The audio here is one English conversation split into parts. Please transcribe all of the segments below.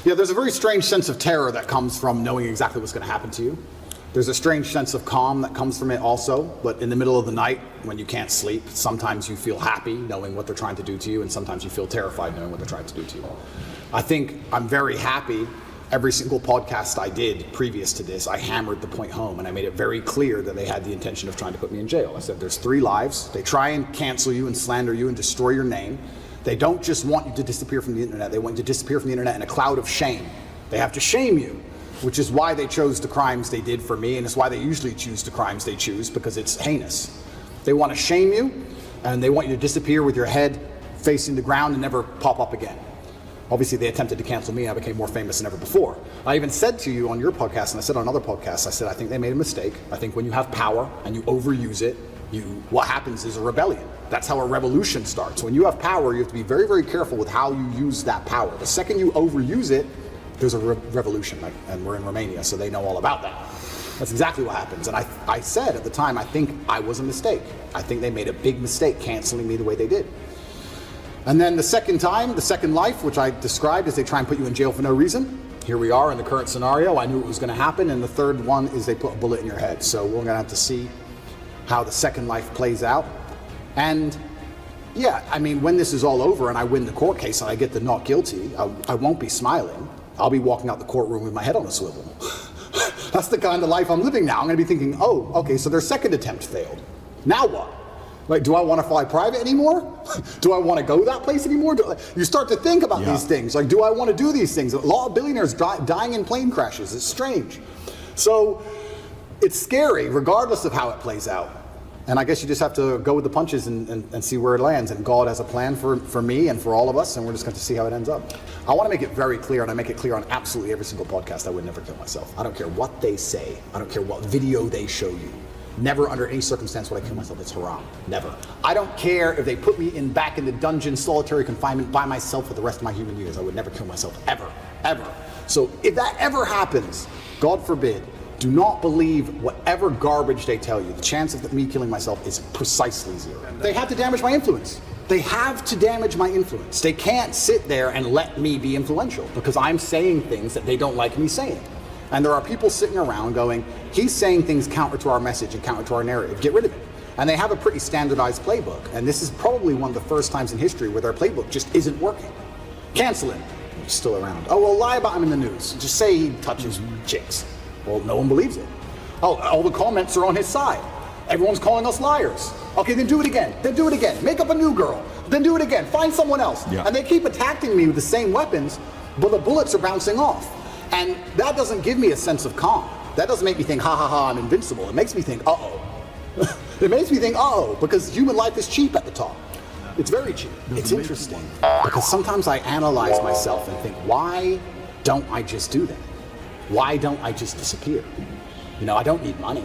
Yeah, there's a very strange sense of terror that comes from knowing exactly what's going to happen to you. There's a strange sense of calm that comes from it also, but in the middle of the night when you can't sleep, sometimes you feel happy knowing what they're trying to do to you, and sometimes you feel terrified knowing what they're trying to do to you. I think I'm very happy. Every single podcast I did previous to this, I hammered the point home and I made it very clear that they had the intention of trying to put me in jail. I said there's 3 lives. They try and cancel you and slander you and destroy your name. They don't just want you to disappear from the internet, they want you to disappear from the internet in a cloud of shame. They have to shame you, which is why they chose the crimes they did for me, and it's why they usually choose the crimes they choose, because it's heinous. They want to shame you, and they want you to disappear with your head facing the ground and never pop up again. Obviously they attempted to cancel me, I became more famous than ever before. I even said to you on your podcast, and I said on other podcasts, I said I think they made a mistake. I think when you have power and you overuse it, what happens is a rebellion. That's how a revolution starts. When you have power, you have to be very, very careful with how you use that power. The second you overuse it, there's a revolution, and we're in Romania, so they know all about that. That's exactly what happens. And I said at the time, I think I was a mistake. I think they made a big mistake canceling me the way they did. And then the second time, the second life, which I described as they try and put you in jail for no reason. Here we are in the current scenario. I knew it was going to happen. And the third one is they put a bullet in your head. So we're going to have to see how the second life plays out. And yeah, I mean, when this is all over and I win the court case and I get the not guilty, I won't be smiling. I'll be walking out the courtroom with my head on a swivel. That's the kind of life I'm living now. I'm going to be thinking, oh, okay, so their second attempt failed. Now what? Like, do I want to fly private anymore? Do I want to go that place anymore? You start to think about these things. Like, do I want to do these things? A lot of billionaires dying in plane crashes. It's strange. So it's scary, regardless of how it plays out. And I guess you just have to go with the punches and see where it lands. And God has a plan for me and for all of us, and we're just going to see how it ends up. I want to make it very clear, and I make it clear on absolutely every single podcast, I would never kill myself. I don't care what they say. I don't care what video they show you. Never under any circumstance would I kill myself. It's haram. Never. I don't care if they put me back in the dungeon, solitary confinement by myself for the rest of my human years. I would never kill myself, ever, ever. So if that ever happens, God forbid, do not believe whatever garbage they tell you. The chance of me killing myself is precisely 0. They have to damage my influence. They have to damage my influence. They can't sit there and let me be influential because I'm saying things that they don't like me saying. And there are people sitting around going, he's saying things counter to our message and counter to our narrative. Get rid of it. And they have a pretty standardized playbook. And this is probably one of the first times in history where their playbook just isn't working. Cancel him. He's still around. Oh, well, lie about him in the news. Just say he touches chicks. Well, no one believes it. Oh, all the comments are on his side. Everyone's calling us liars. Okay, then do it again. Then do it again. Make up a new girl. Then do it again. Find someone else. Yeah. And they keep attacking me with the same weapons, but the bullets are bouncing off. And that doesn't give me a sense of calm. That doesn't make me think, ha ha ha, I'm invincible. It makes me think, uh-oh. It makes me think, uh-oh, because human life is cheap at the top. It's very cheap. It's interesting, because sometimes I analyze myself and think, why don't I just do that? Why don't I just disappear? You know, I don't need money.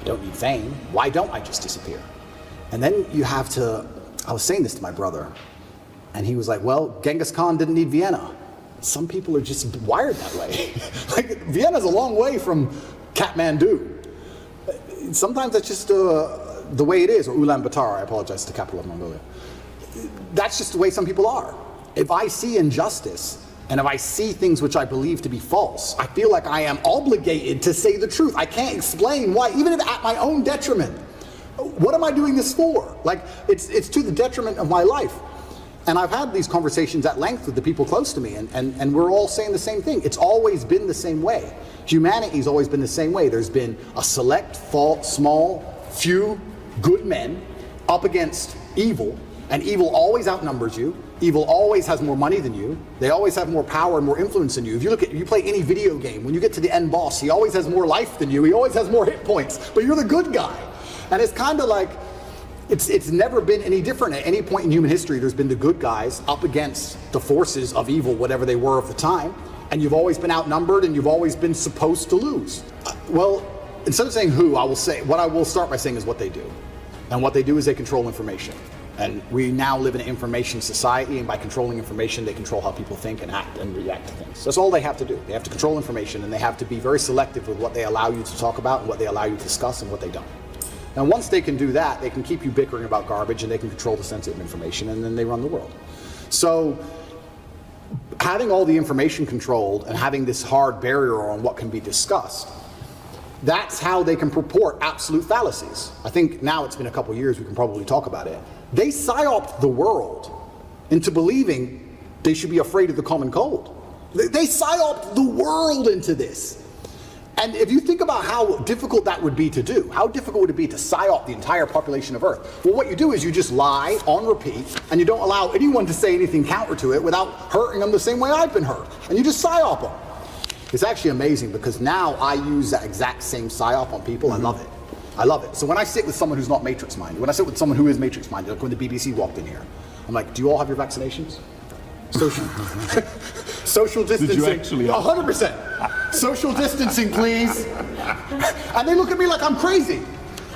I don't need fame. Why don't I just disappear? And then you have to, I was saying this to my brother, and he was like, well, Genghis Khan didn't need Vienna. Some people are just wired that way. Like, Vienna's a long way from Kathmandu. Sometimes that's just the way it is, or Ulaanbaatar, I apologize, the capital of Mongolia. That's just the way some people are. If I see injustice, and if I see things which I believe to be false, I feel like I am obligated to say the truth. I can't explain why, even if at my own detriment. What am I doing this for? Like, it's to the detriment of my life. And I've had these conversations at length with the people close to me, and we're all saying the same thing. It's always been the same way. Humanity's always been the same way. There's been a select, small, few good men up against evil, and evil always outnumbers you. Evil always has more money than you. They always have more power and more influence than you. If you play any video game, when you get to the end boss, he always has more life than you. He always has more hit points, but you're the good guy. And it's kind of like, it's never been any different. At any point in human history, there's been the good guys up against the forces of evil, whatever they were of the time, and you've always been outnumbered and you've always been supposed to lose. Well, instead of saying who, I will say, what I will start by saying is what they do. And what they do is they control information. And we now live in an information society, and by controlling information, they control how people think and act and react to things. That's all they have to do. They have to control information, and they have to be very selective with what they allow you to talk about and what they allow you to discuss and what they don't. And once they can do that, they can keep you bickering about garbage, and they can control the sensitive information, and then they run the world. So having all the information controlled and having this hard barrier on what can be discussed, that's how they can purport absolute fallacies. I think now it's been a couple years, we can probably talk about it. They psyoped the world into believing they should be afraid of the common cold. They psyoped the world into this. And if you think about how difficult that would be to do, how difficult would it be to psyop the entire population of Earth? Well, what you do is you just lie on repeat, and you don't allow anyone to say anything counter to it without hurting them the same way I've been hurt. And you just psyop them. It's actually amazing because now I use that exact same psyop on people. I love it. I love it. So when I sit with someone who's not matrix minded, when I sit with someone who is matrix minded, like when the BBC walked in here, I'm like, do you all have your vaccinations? Social distancing. Did you actually? 100%. Social distancing, please. And they look at me like I'm crazy.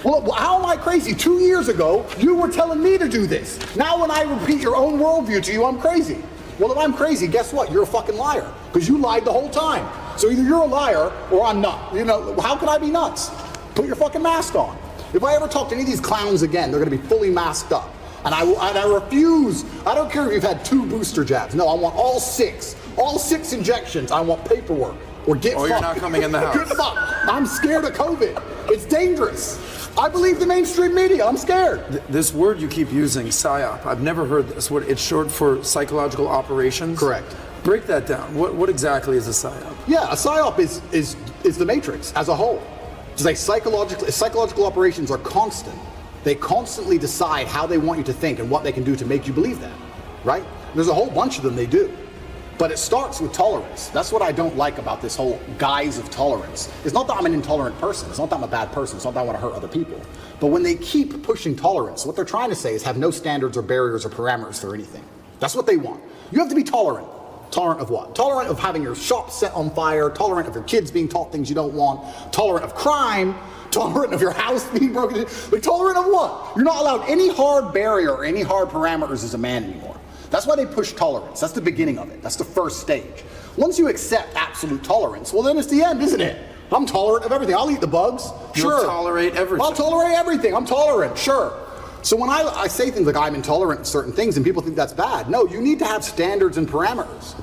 Well, how am I crazy? 2 years ago, you were telling me to do this. Now when I repeat your own worldview to you, I'm crazy. Well, if I'm crazy, guess what? You're a fucking liar, because you lied the whole time. So either you're a liar or I'm not. You know, how can I be nuts? Put your fucking mask on. If I ever talk to any of these clowns again, they're gonna be fully masked up. And I refuse. I don't care if you've had 2 booster jabs. No, I want all 6. All 6 injections. I want paperwork. Or get fucked. Or you're not coming in the house. Get fucked. I'm scared of COVID. It's dangerous. I believe the mainstream media. I'm scared. This word you keep using, PSYOP, I've never heard this word. It's short for psychological operations? Correct. Break that down. What exactly is a PSYOP? Yeah, a PSYOP is the matrix as a whole. It's like psychological operations are constant. They constantly decide how they want you to think and what they can do to make you believe that, right? There's a whole bunch of them they do. But it starts with tolerance. That's what I don't like about this whole guise of tolerance. It's not that I'm an intolerant person. It's not that I'm a bad person. It's not that I want to hurt other people. But when they keep pushing tolerance, what they're trying to say is have no standards or barriers or parameters for anything. That's what they want. You have to be tolerant. Tolerant of what? Tolerant of having your shop set on fire, tolerant of your kids being taught things you don't want, tolerant of crime, tolerant of your house being broken into. Like, tolerant of what? You're not allowed any hard barrier or any hard parameters as a man anymore. That's why they push tolerance. That's the beginning of it. That's the first stage. Once you accept absolute tolerance, well then it's the end, isn't it? I'm tolerant of everything. I'll eat the bugs. Sure. You'll tolerate everything. I'll tolerate everything. I'm tolerant. Sure. So when I say things like I'm intolerant of certain things and people think that's bad, no, you need to have standards and parameters.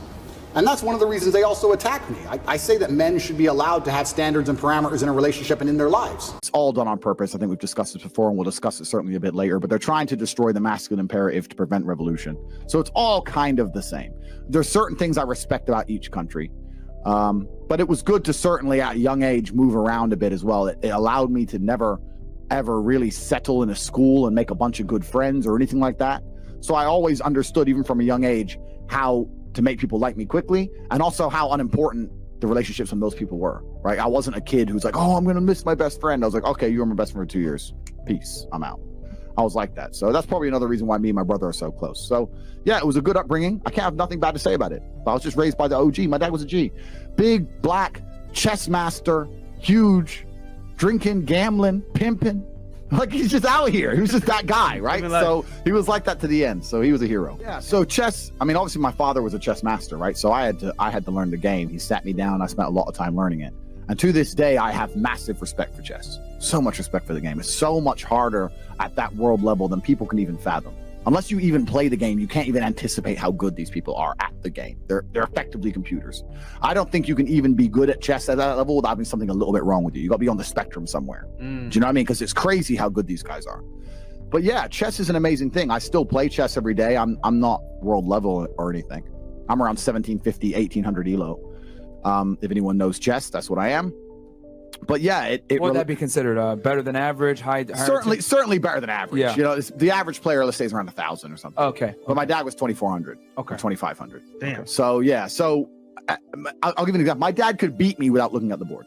And that's one of the reasons they also attack me. I say that men should be allowed to have standards and parameters in a relationship and in their lives. It's all done on purpose. I think we've discussed this before, and we'll discuss it certainly a bit later, but they're trying to destroy the masculine imperative to prevent revolution. So it's all kind of the same. There's certain things I respect about each country, but it was good to certainly at a young age move around a bit as well. It allowed me to never, ever really settle in a school and make a bunch of good friends or anything like that. So I always understood, even from a young age, how to make people like me quickly, and also how unimportant the relationships with those people were, right? I wasn't a kid who's like, oh, I'm gonna miss my best friend. I was like, okay, you were my best friend for 2 years. Peace, I'm out. I was like that. So that's probably another reason why me and my brother are so close. So yeah, it was a good upbringing. I can't have nothing bad to say about it. I was just raised by the OG. My dad was a G. Big, black, chess master, huge, drinking, gambling, pimping. Like, he's just out here. He was just that guy, right? So he was like that to the end. So he was a hero. Yeah. So chess, I mean, obviously my father was a chess master, right? So I had to learn the game. He sat me down. I spent a lot of time learning it. And to this day, I have massive respect for chess. So much respect for the game. It's so much harder at that world level than people can even fathom. Unless you even play the game, you can't even anticipate how good these people are at the game. They're effectively computers. I don't think you can even be good at chess at that level without having something a little bit wrong with you. You got to be on the spectrum somewhere. Do you know what I mean? Because it's crazy how good these guys are. But yeah, chess is an amazing thing. I still play chess every day. I'm not world level or anything. I'm around 1750, 1800 elo. If anyone knows chess, that's what I am. But yeah, would that be considered better than average? Certainly better than average. Yeah. You know, the average player, let's say, is around 1,000 or something. Okay. But my dad was 2,400. Okay. 2,500. Damn. So yeah. So I'll give you an example. My dad could beat me without looking at the board.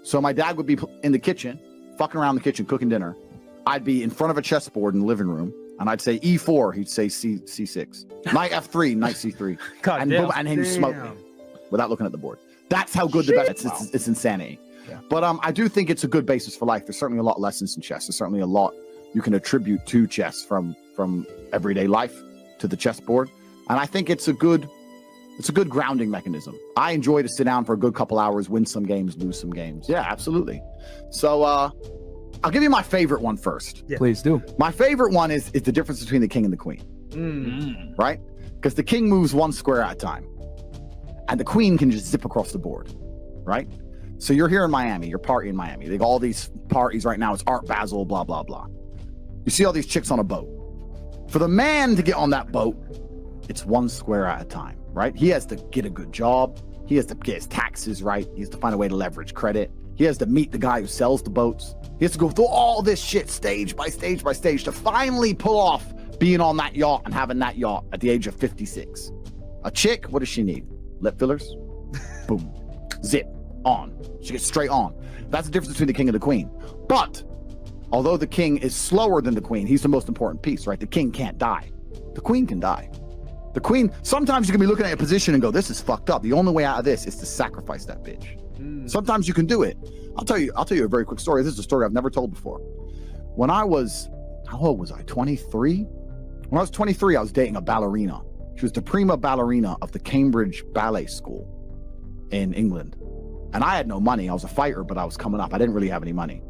So my dad would be in the kitchen, fucking around the kitchen, cooking dinner. I'd be in front of a chessboard in the living room, and I'd say E4. He'd say C6. Knight F3. Knight C3. God boom, and he'd smoke me without looking at the board. That's how good the best. It's insanity. Yeah. But I do think it's a good basis for life. There's certainly a lot of lessons in chess. There's certainly a lot you can attribute to chess from everyday life to the chessboard. And I think it's a good grounding mechanism. I enjoy to sit down for a good couple hours, win some games, lose some games. Yeah, absolutely. So I'll give you my favorite one first. Yeah. Please do. My favorite one is the difference between the king and the queen. Right? Because the king moves one square at a time. and the queen can just zip across the board, right? So you're here in Miami, you're partying in Miami. They got all these parties right now. It's Art Basel, blah, blah, blah. You see all these chicks on a boat. For the man to get on that boat, it's one square at a time, right? He has to get a good job. He has to get his taxes right. He has to find a way to leverage credit. He has to meet the guy who sells the boats. He has to go through all this shit stage by stage by stage to finally pull off being on that yacht and having that yacht at the age of 56. A chick, what does she need? Lip fillers? Boom. Zip. On. She gets straight on. That's the difference between the king and the queen. But although the king is slower than the queen, he's the most important piece, right? The king can't die. The queen can die. The queen, sometimes you can be looking at a position and go, this is fucked up. The only way out of this is to sacrifice that bitch. Sometimes you can do it. I'll tell you a very quick story. This is a story I've never told before. When I was, how old was I? 23? When I was 23, I was dating a ballerina. She was the prima ballerina of the Cambridge Ballet School in England. And I had no money. I was a fighter, but I was coming up. I didn't really have any money.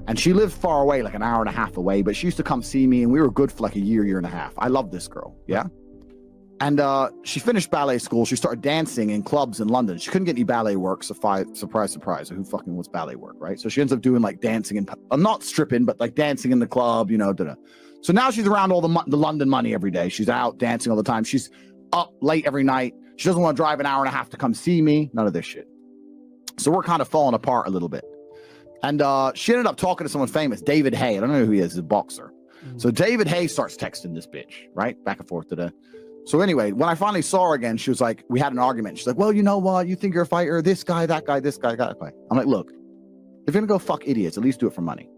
And she lived far away, like an hour and a half away, but she used to come see me, and we were good for like a year and a half. I loved this girl, yeah? And she finished ballet school. She started dancing in clubs in London. She couldn't get any ballet work. Surprise, surprise. Who fucking wants ballet work, right? So she ends up doing like dancing and not stripping, but like dancing in the club, you know. So now she's around all the London money every day. She's out dancing all the time. She's up late every night. She doesn't want to drive an hour and a half to come see me. None of this shit. So we're kind of falling apart a little bit. And she ended up talking to someone famous, David Hay. I don't know who he is, he's a boxer. So David Hay starts texting this bitch, right? Back and forth to the. So anyway, when I finally saw her again, she was like, we had an argument. She's like, well, you know what? You think you're a fighter? This guy, that guy, this guy, that guy. I'm like, look, if you're gonna go fuck idiots, at least do it for money.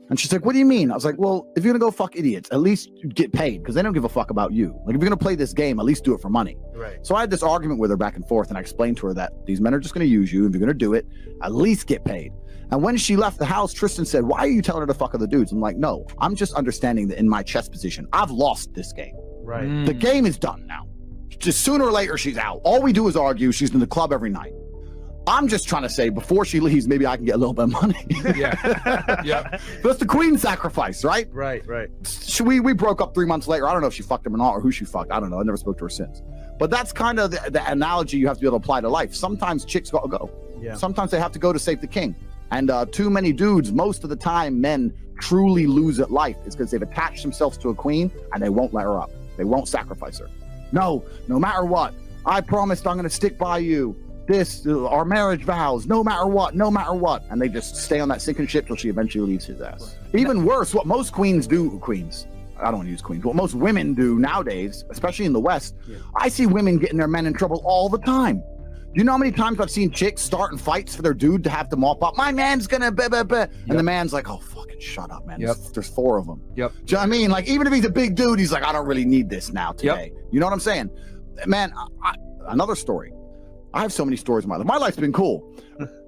And she's like, what do you mean? I was like, well, if you're gonna go fuck idiots, at least get paid, because they don't give a fuck about you. Like, if you're gonna play this game, at least do it for money. Right. So I had this argument with her back and forth, and I explained to her that these men are just gonna use you. If you're gonna do it, at least get paid. And when she left the house, Tristan said, why are you telling her to fuck other dudes? I'm like, no, I'm just understanding that in my chess position, I've lost this game. Right. The game is done now. Just sooner or later, she's out. All we do is argue. She's in the club every night. I'm just trying to say, before she leaves, maybe I can get a little bit of money. Yeah. That's the queen sacrifice, right? Right. We broke up 3 months later. I don't know if she fucked him or not, or who she fucked. I don't know. I never spoke to her since. But that's kind of the analogy you have to be able to apply to life. Sometimes chicks got to go. Yeah. Sometimes they have to go to save the king. And too many dudes, most of the time, men truly lose at life. It's because they've attached themselves to a queen and they won't let her up. They won't sacrifice her. No matter what, I promised I'm going to stick by you. This, our marriage vows, no matter what. And they just stay on that sinking ship till she eventually leaves his ass. Even worse, what most queens do, I don't want to use queens, what most women do nowadays, especially in the West, I see women getting their men in trouble all the time. You know how many times I've seen chicks starting fights for their dude to have to mop up? My man's gonna and the man's like, oh, fucking shut up, man. There's 4 of them. Yep. Do you know what I mean? Like, even if he's a big dude, he's like, I don't really need this now today. You know what I'm saying? Man, another story. I have so many stories in my life. My life's been cool.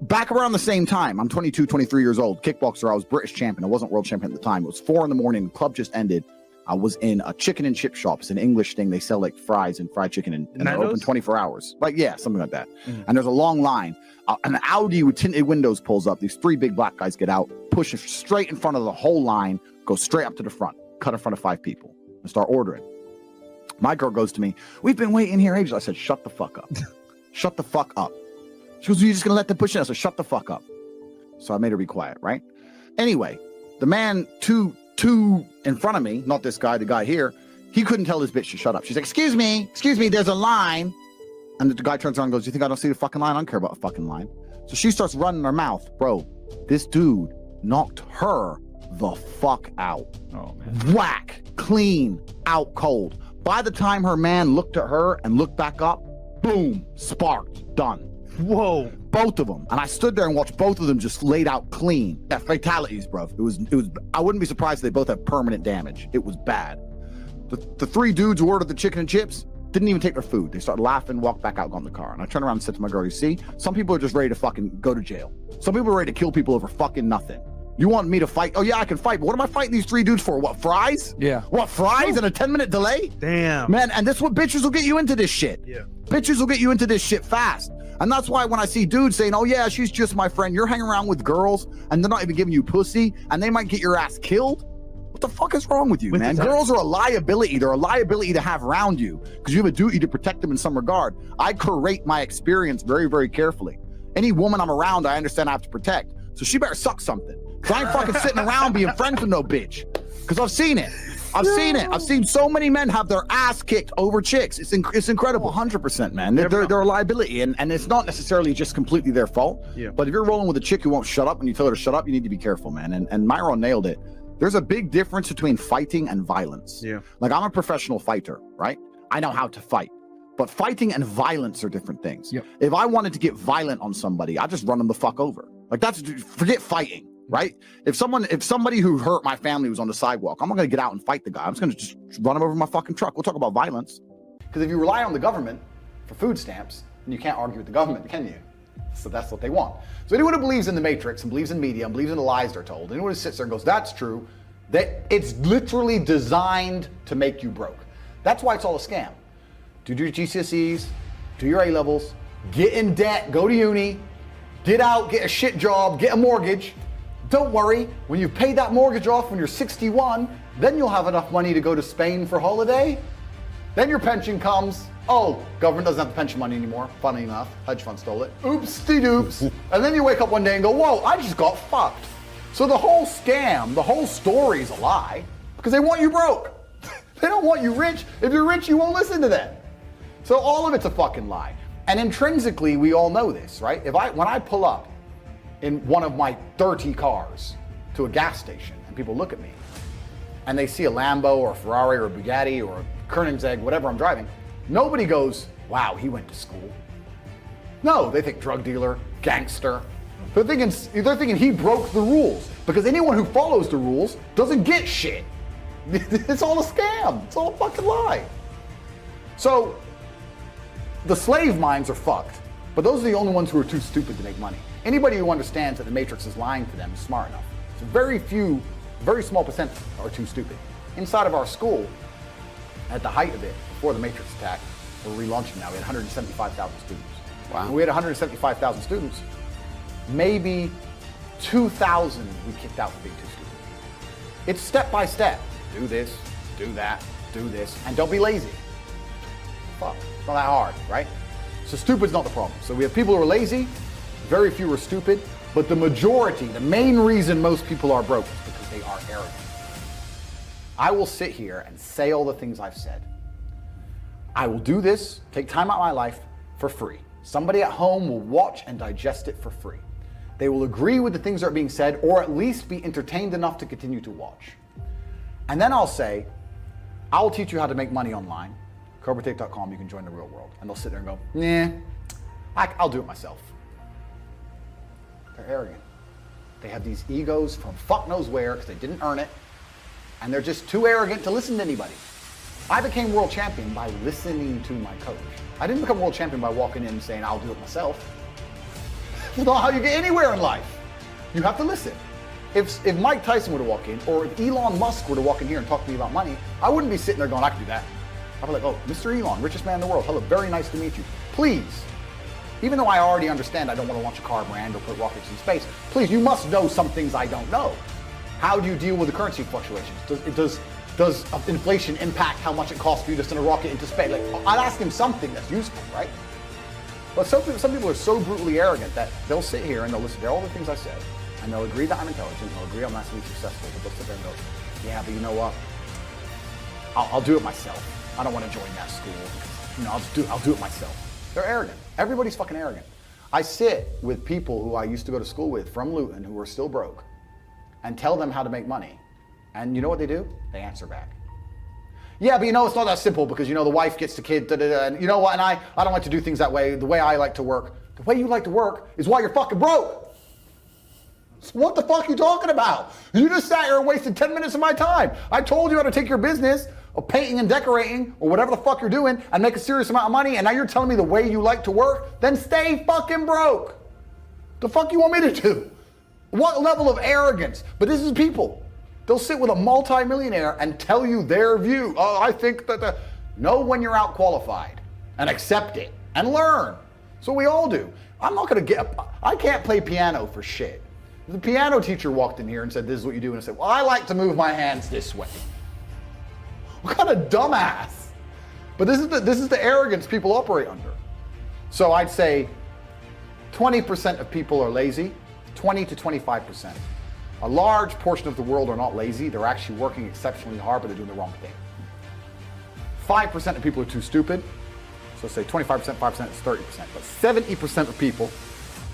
Back around the same time, I'm 22, 23 years old, kickboxer. I was British champion. I wasn't world champion at the time. It was 4 a.m. The club just ended. I was in a chicken and chip shop. It's an English thing. They sell like fries and fried chicken, and they're open 24 hours. Like, yeah, something like that. And there's a long line. An Audi with tinted windows pulls up. These 3 big black guys get out, push it straight in front of the whole line, go straight up to the front, cut in front of 5 people, and start ordering. My girl goes to me, we've been waiting here ages. I said, shut the fuck up. Shut the fuck up. She goes, you're just gonna let them push in? I said, shut the fuck up. So I made her be quiet, right? Anyway, the man two in front of me, not this guy, the guy here, he couldn't tell this bitch to shut up. She's like, excuse me, there's a line. And the guy turns around and goes, you think I don't see the fucking line? I don't care about a fucking line. So she starts running her mouth. Bro, this dude knocked her the fuck out. Oh, man. Whack, clean, out cold. By the time her man looked at her and looked back up, boom, sparked, done. Whoa. Both of them. And I stood there and watched both of them just laid out clean. Yeah, fatalities, bro. It was. I wouldn't be surprised if they both have permanent damage. It was bad. The 3 dudes who ordered the chicken and chips didn't even take their food. They started laughing, walked back out, got in the car. And I turned around and said to my girl, you see, some people are just ready to fucking go to jail. Some people are ready to kill people over fucking nothing. You want me to fight? Oh, yeah, I can fight. But what am I fighting these 3 dudes for? What, fries? Yeah. What, fries and a 10-minute delay? Damn. Man, and that's what bitches will get you into this shit. Yeah. Bitches will get you into this shit fast. And that's why when I see dudes saying, oh, yeah, she's just my friend, you're hanging around with girls and they're not even giving you pussy and they might get your ass killed. What the fuck is wrong with you, man? Girls are a liability. They're a liability to have around you because you have a duty to protect them in some regard. I curate my experience very, very carefully. Any woman I'm around, I understand I have to protect. So she better suck something. Because I ain't fucking sitting around being friends with no bitch. Because I've seen it. I've seen it. I've seen so many men have their ass kicked over chicks. It's incredible. 100%, man. They're a liability, and it's not necessarily just completely their fault. Yeah. But if you're rolling with a chick who won't shut up when you tell her to shut up, you need to be careful, man. And Myron nailed it. There's a big difference between fighting and violence. Yeah. Like, I'm a professional fighter, right? I know how to fight. But fighting and violence are different things. Yep. If I wanted to get violent on somebody, I just run them the fuck over. Like, forget fighting. Right? If somebody who hurt my family was on the sidewalk, I'm not going to get out and fight the guy. I'm just going to just run him over my fucking truck. We'll talk about violence. Because if you rely on the government for food stamps, then you can't argue with the government, can you? So that's what they want. So anyone who believes in the Matrix and believes in media and believes in the lies they're told, anyone who sits there and goes, that's true, that it's literally designed to make you broke. That's why it's all a scam. Do your GCSEs, do your A-levels, get in debt, go to uni, get out, get a shit job, get a mortgage. Don't worry, when you've paid that mortgage off when you're 61, then you'll have enough money to go to Spain for holiday. Then your pension comes. Oh, government doesn't have the pension money anymore. Funny enough, hedge fund stole it. Oops-de-doops. And then you wake up one day and go, whoa, I just got fucked. So the whole scam, the whole story is a lie because they want you broke. They don't want you rich. If you're rich, you won't listen to them. So all of it's a fucking lie. And intrinsically, we all know this, right? When I pull up in one of my 30 cars to a gas station and people look at me and they see a Lambo or a Ferrari or a Bugatti or a Koenigsegg, whatever I'm driving, nobody goes, wow, he went to school. No, they think drug dealer, gangster. They're thinking he broke the rules because anyone who follows the rules doesn't get shit. It's all a scam. It's all a fucking lie. So the slave minds are fucked, but those are the only ones who are too stupid to make money. Anybody who understands that the Matrix is lying to them is smart enough. So very small percent are too stupid. Inside of our school, at the height of it, before the Matrix attack, we're relaunching now, we had 175,000 students. Wow. When we had 175,000 students, maybe 2,000 we kicked out for being too stupid. It's step by step. Do this, do that, do this, and don't be lazy. Fuck, it's not that hard, right? So stupid's not the problem. So we have people who are lazy, very few are stupid, but the majority, the main reason most people are broke is because they are arrogant. I will sit here and say all the things I've said. I will do this, take time out of my life for free. Somebody at home will watch and digest it for free. They will agree with the things that are being said, or at least be entertained enough to continue to watch. And then I'll say, I'll teach you how to make money online. CobraTake.com, you can join the real world. And they'll sit there and go, nah, I'll do it myself. They're arrogant. They have these egos from fuck knows where because they didn't earn it. And they're just too arrogant to listen to anybody. I became world champion by listening to my coach. I didn't become world champion by walking in and saying, I'll do it myself. That's not how you get anywhere in life. You have to listen. If Mike Tyson were to walk in, or if Elon Musk were to walk in here and talk to me about money, I wouldn't be sitting there going, I can do that. I'd be like, oh, Mr. Elon, richest man in the world. Hello, very nice to meet you. Please, even though I already understand I don't want to launch a car brand or put rockets in space, please, you must know some things I don't know. How do you deal with the currency fluctuations? Does inflation impact how much it costs for you to send a rocket into space? Like, I'd ask him something that's useful, right? But some people are so brutally arrogant that they'll sit here and they'll listen to all the things I said, and they'll agree that I'm intelligent, they'll agree I'm massively successful, but they'll sit there and go, yeah, but you know what? I'll do it myself. I don't want to join that school. You know, I'll do it myself. They're arrogant. Everybody's fucking arrogant. I sit with people who I used to go to school with from Luton who are still broke and tell them how to make money. And you know what they do? They answer back. Yeah, but you know, it's not that simple because, you know, the wife gets the kid, and you know what, and I don't like to do things that way. The way I like to work, the way you like to work is why you're fucking broke. So what the fuck are you talking about? You just sat here and wasted 10 minutes of my time. I told you how to take your business of painting and decorating or whatever the fuck you're doing and make a serious amount of money, and now you're telling me the way you like to work? Then stay fucking broke. The fuck you want me to do? What level of arrogance? But this is people. They'll sit with a multi-millionaire and tell you their view. Oh, I think that know when you're out qualified and accept it and learn. So we all do. I'm not gonna I can't play piano for shit. The piano teacher walked in here and said, this is what you do. And I said, well, I like to move my hands this way. What kind of dumbass? But this is the arrogance people operate under. So I'd say 20% of people are lazy, 20 to 25%. A large portion of the world are not lazy. They're actually working exceptionally hard, but they're doing the wrong thing. 5% of people are too stupid. So say 25%, 5% is 30%. But 70% of people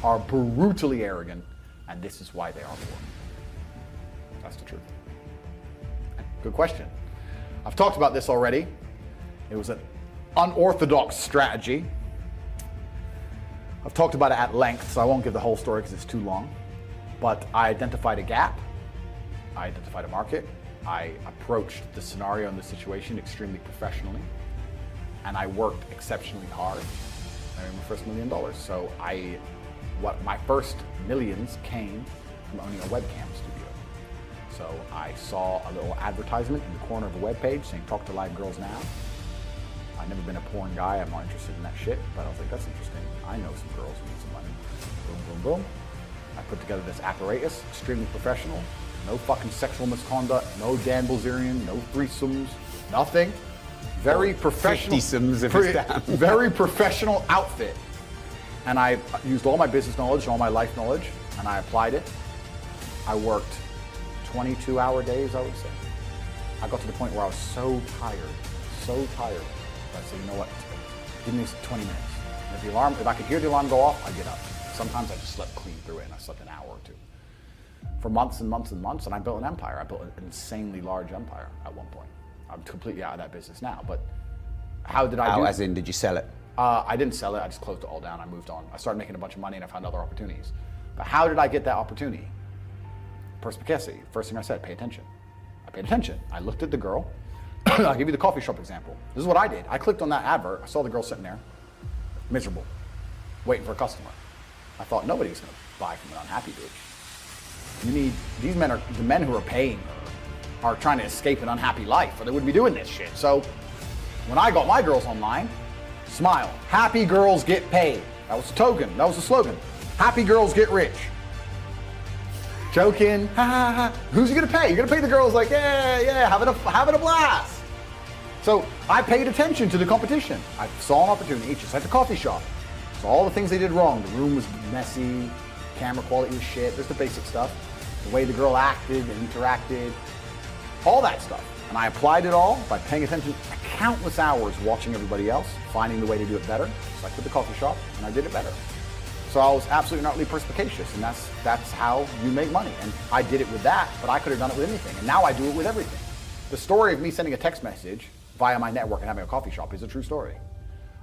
are brutally arrogant, and this is why they are poor. That's the truth. Good question. I've talked about this already. It was an unorthodox strategy. I've talked about it at length, so I won't give the whole story because it's too long. But I identified a gap. I identified a market. I approached the scenario and the situation extremely professionally. And I worked exceptionally hard. I made my first $1 million. So my first millions came from owning a webcam studio. So I saw a little advertisement in the corner of a web page saying, talk to live girls now. I've never been a porn guy. I'm not interested in that shit. But I was like, that's interesting. I know some girls who need some money. Boom, boom, boom. I put together this apparatus, extremely professional. No fucking sexual misconduct, no Dan Bilzerian, no threesomes, nothing. Very professional. 50-somes if it's down. Very professional outfit. And I used all my business knowledge, all my life knowledge, and I applied it. I worked 22-hour days, I would say. I got to the point where I was so tired. I said, you know what? Give me 20 minutes. If I could hear the alarm go off, I'd get up. Sometimes I just slept clean through it, and I slept an hour or two. For months and months and months, and I built an empire. I built an insanely large empire at one point. I'm completely out of that business now, but how did I do it? As in, did you sell it? I didn't sell it. I just closed it all down. I moved on. I started making a bunch of money, and I found other opportunities. But how did I get that opportunity? Perspicacity. First thing I said, pay attention. I paid attention. I looked at the girl. I'll give you the coffee shop example. This is what I did. I clicked on that advert. I saw the girl sitting there, miserable, waiting for a customer. I thought nobody's going to buy from an unhappy bitch. These men are, the men who are paying her are trying to escape an unhappy life, or they wouldn't be doing this shit. So when I got my girls online, smile. Happy girls get paid. That was the token. That was the slogan. Happy girls get rich. Joking, ha ha ha. Who's you gonna pay? You're gonna pay the girls like, yeah, having a blast. So I paid attention to the competition. I saw an opportunity, just like the coffee shop. Saw all the things they did wrong. The room was messy, camera quality was shit. There's the basic stuff. The way the girl acted and interacted, all that stuff. And I applied it all by paying attention countless hours watching everybody else, finding the way to do it better, just like with the coffee shop, and I did it better. So I was absolutely and utterly perspicacious, and that's how you make money. And I did it with that, but I could have done it with anything. And now I do it with everything. The story of me sending a text message via my network and having a coffee shop is a true story.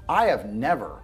I have never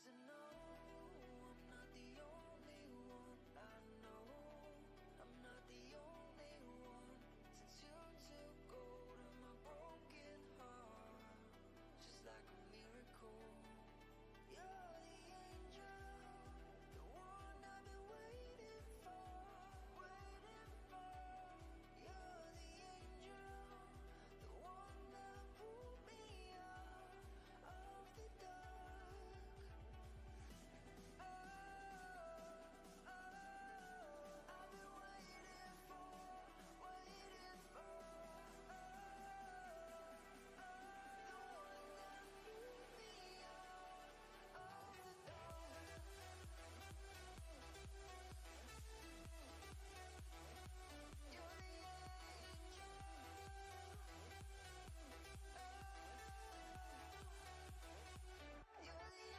'Cause I know I'm not the only one. I know I'm not the only one. Since you took hold of my broken heart, just like a miracle. You're the angel, the one I've been waiting for, waiting for. You're the angel, the one that pulled me out of the dark. Oh, I've been waiting for, waiting for. The one that pulled me out of the dark. You're the angel. You're the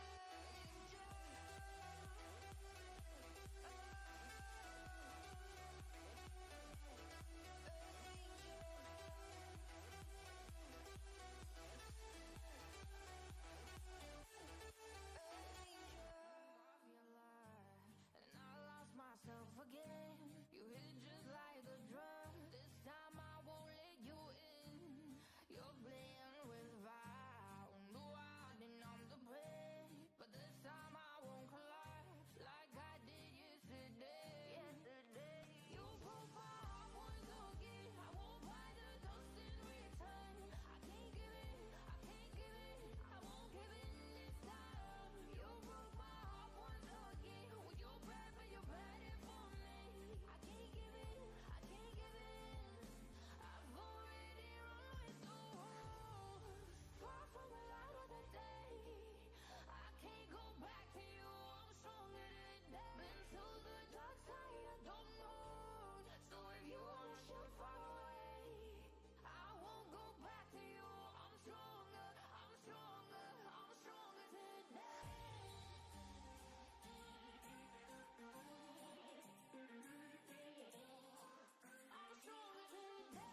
and I lost myself again. You hit just like a drug. This time I won't let you in. You're playing with fire. No, I didn't I'm the prey. But this time I won't collapse like I did yesterday. Yesterday, you broke my heart once again. I won't buy the dust in return. I can't give in, I can't give in, I won't give in this time. You broke my heart once again. Well, you're bad, but you're bad it for me. I can't give in, I can't give in. I've already run with the wolves. Far from the light of the day. I can't go back to you, I'm stronger today. Been to the dark side, I don't know. So if you wanna shoot far away, I won't go back to you. I'm stronger, I'm stronger, I'm stronger today. I'm stronger today.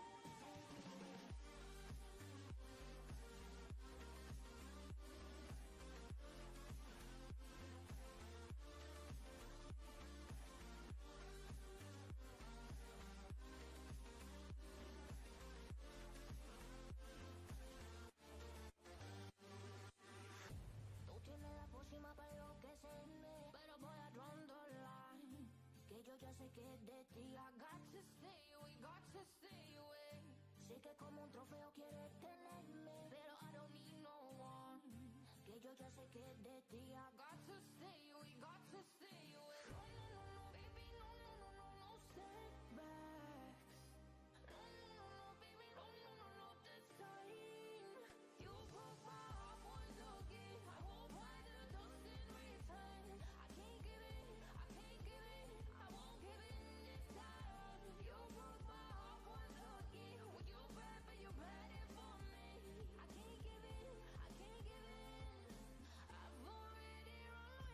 Tú tienes la pócima para enloquecerme, pero voy a draw the line. Que yo ya sé que es de ti. I got to stay away, got to stay away. Sé que como un trofeo quieres tenerme, pero I don't need no one. Que yo ya sé que es de ti. I got to stay away, got to stay away. No, no, no, no, baby, no, no, no, no, no setbacks. No, no, no, no, baby, no, no, no, no, this time. You broke my heart once again. I won't buy the dust in return. I can't give in, I can't give in, I won't give in this time. You broke my heart once again. Well, you're bad, but you're bad it for me. I can't give in, I can't give in. I've already run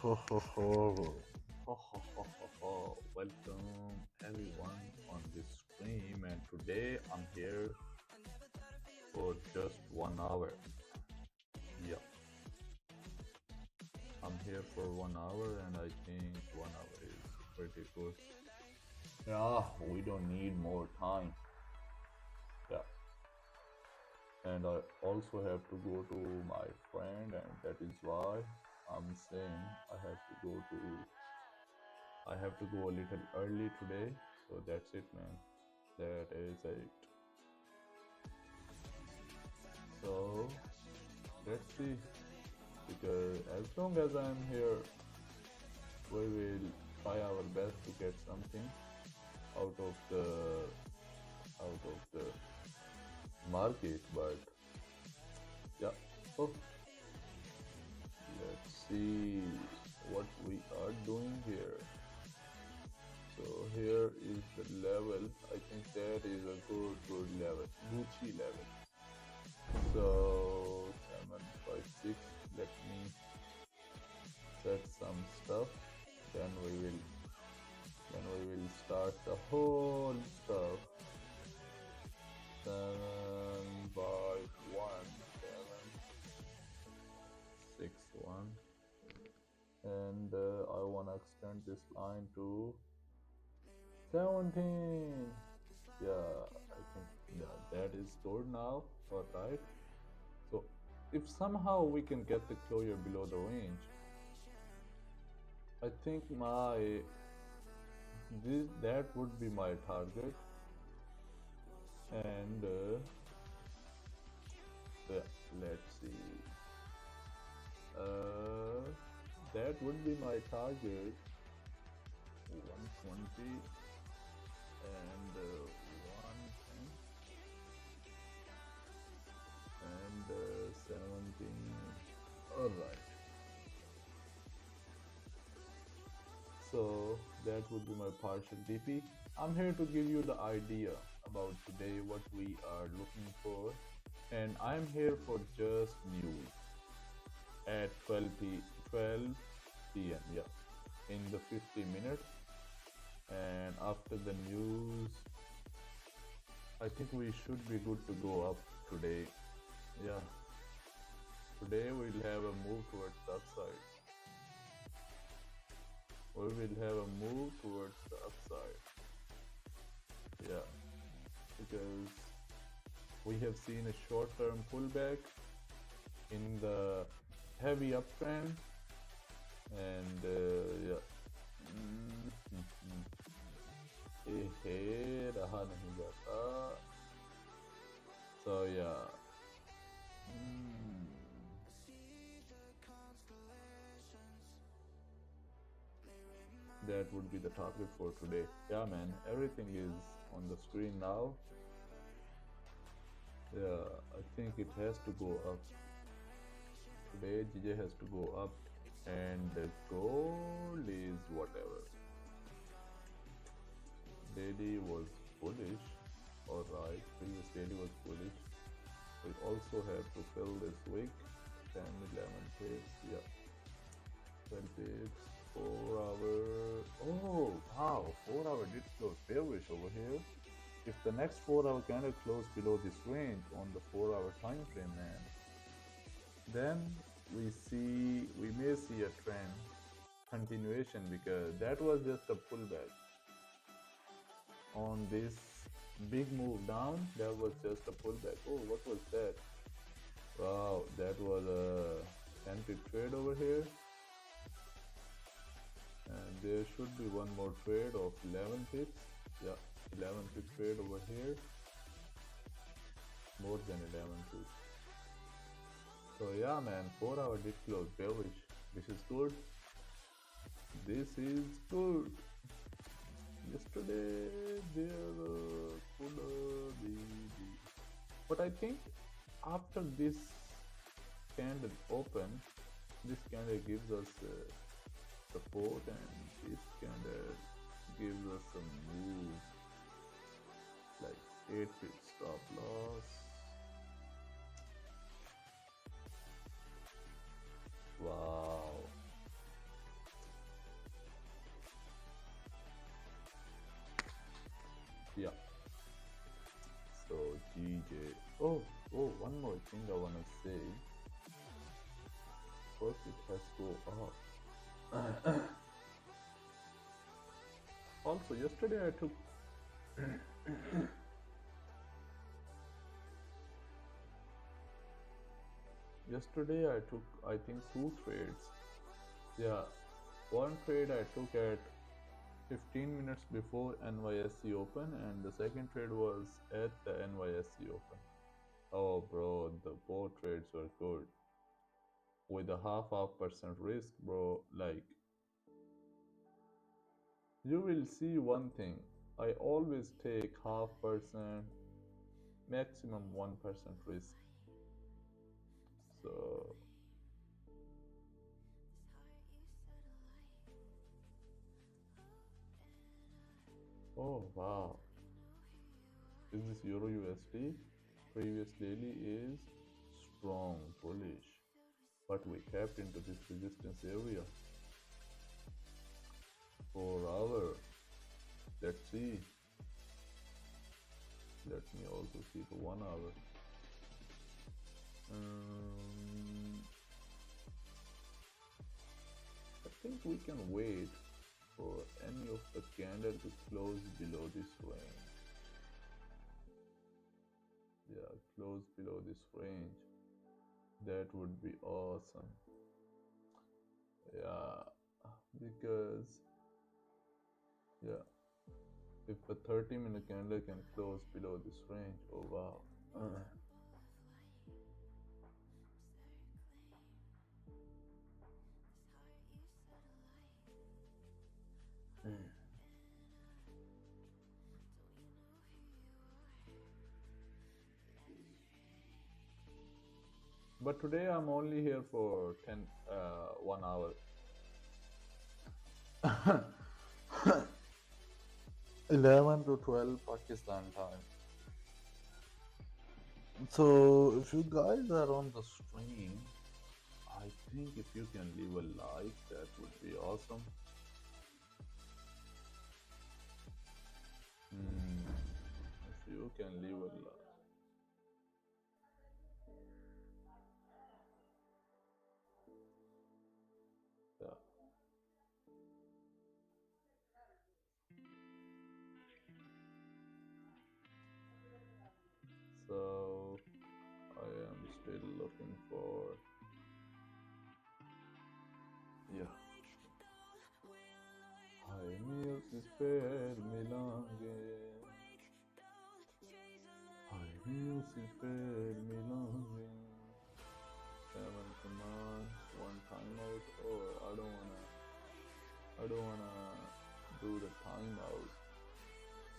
Ho ho ho. Ho ho ho ho ho. Welcome everyone on this stream, and today I'm here for just 1 hour. Yeah, I'm here for 1 hour, and I think 1 hour is pretty good. Yeah, we don't need more time. Yeah, and I also have to go to my friend, and that is why I'm saying I have to go a little early today. So that's it, man. That is it. So let's see, because as long as I'm here, we will try our best to get something out of the market. But yeah, oh, let's see what we are doing here. So here is the level. I think that is a good level, Gucci level. So 756. Let me set some stuff. Then we will start the whole stuff. 751 and I wanna extend this line to 17. Yeah, I think that is good now. All right. So if somehow we can get the closure below the range, I think that would be my target, and let's see. That would be my target. 120 and 110 and 17. All right. So that would be my partial DP. I'm here to give you the idea about today, what we are looking for, and I'm here for just news at 12 p.m. Yeah, in the 50 minutes, and after the news, I think we should be good to go up today. Yeah, today we'll have a move towards the upside. We will have a move towards the upside. Yeah, because we have seen a short-term pullback in the heavy uptrend, and yeah. रहा नहीं जाता. So yeah. That would be the target for today. Yeah, man, everything is on the screen now. Yeah, I think it has to go up. Today, GJ has to go up, and the gold is whatever. Daily was bullish. Alright, previous daily was bullish. We also have to fill this week. 10, 11 pips, yeah. 12 pips, 4 hour. Oh, wow, 4 hour did close bearish over here. If the next 4 hour candle close below this range on the 4 hour time frame, man, then we may see a trend continuation, because that was just a pullback. On this big move down, that was just a pullback. Oh, what was that? Wow, that was a 10 pip trade over here. And there should be one more trade of 11 pips. Yeah, 11 pip trade over here. More than 11 pips. So yeah, man, 4 hour did close bearish. This is good. This is good. Yesterday there could be, but I think after this candle open, this candle gives us support, and this candle gives us a move like 8 pip stop loss. Wow, Yeah. So GJ. Oh, one more thing I wanna say. First, it has to go up. Also, yesterday I took. Yesterday I took, I think, 2 trades. Yeah, one trade I took at 15 minutes before NYSE open, and the second trade was at the NYSE open. Oh, bro, the both trades were good. With a half percent risk, bro, like, you will see one thing. I always take 0.5%, maximum 1% risk. So, oh wow, is this EURUSD? Previous daily is strong bullish, but we tapped into this resistance area. 4 hour. Let's see. Let me also see the 1 hour. I think we can wait for any of the candle to close below this range. Yeah, close below this range. That would be awesome. Yeah, because yeah, if a 30-minute candle can close below this range, oh wow. But today I'm only here for 1 hour. 11 to 12 Pakistan time. So if you guys are on the stream, I think if you can leave a like, that would be awesome. If you can leave a like. Yeah. So I am still looking for, yeah. Pioneers is fair milange. Pioneers is fair milange. 7 commands, 1 timeout. Oh, I don't wanna do the timeout.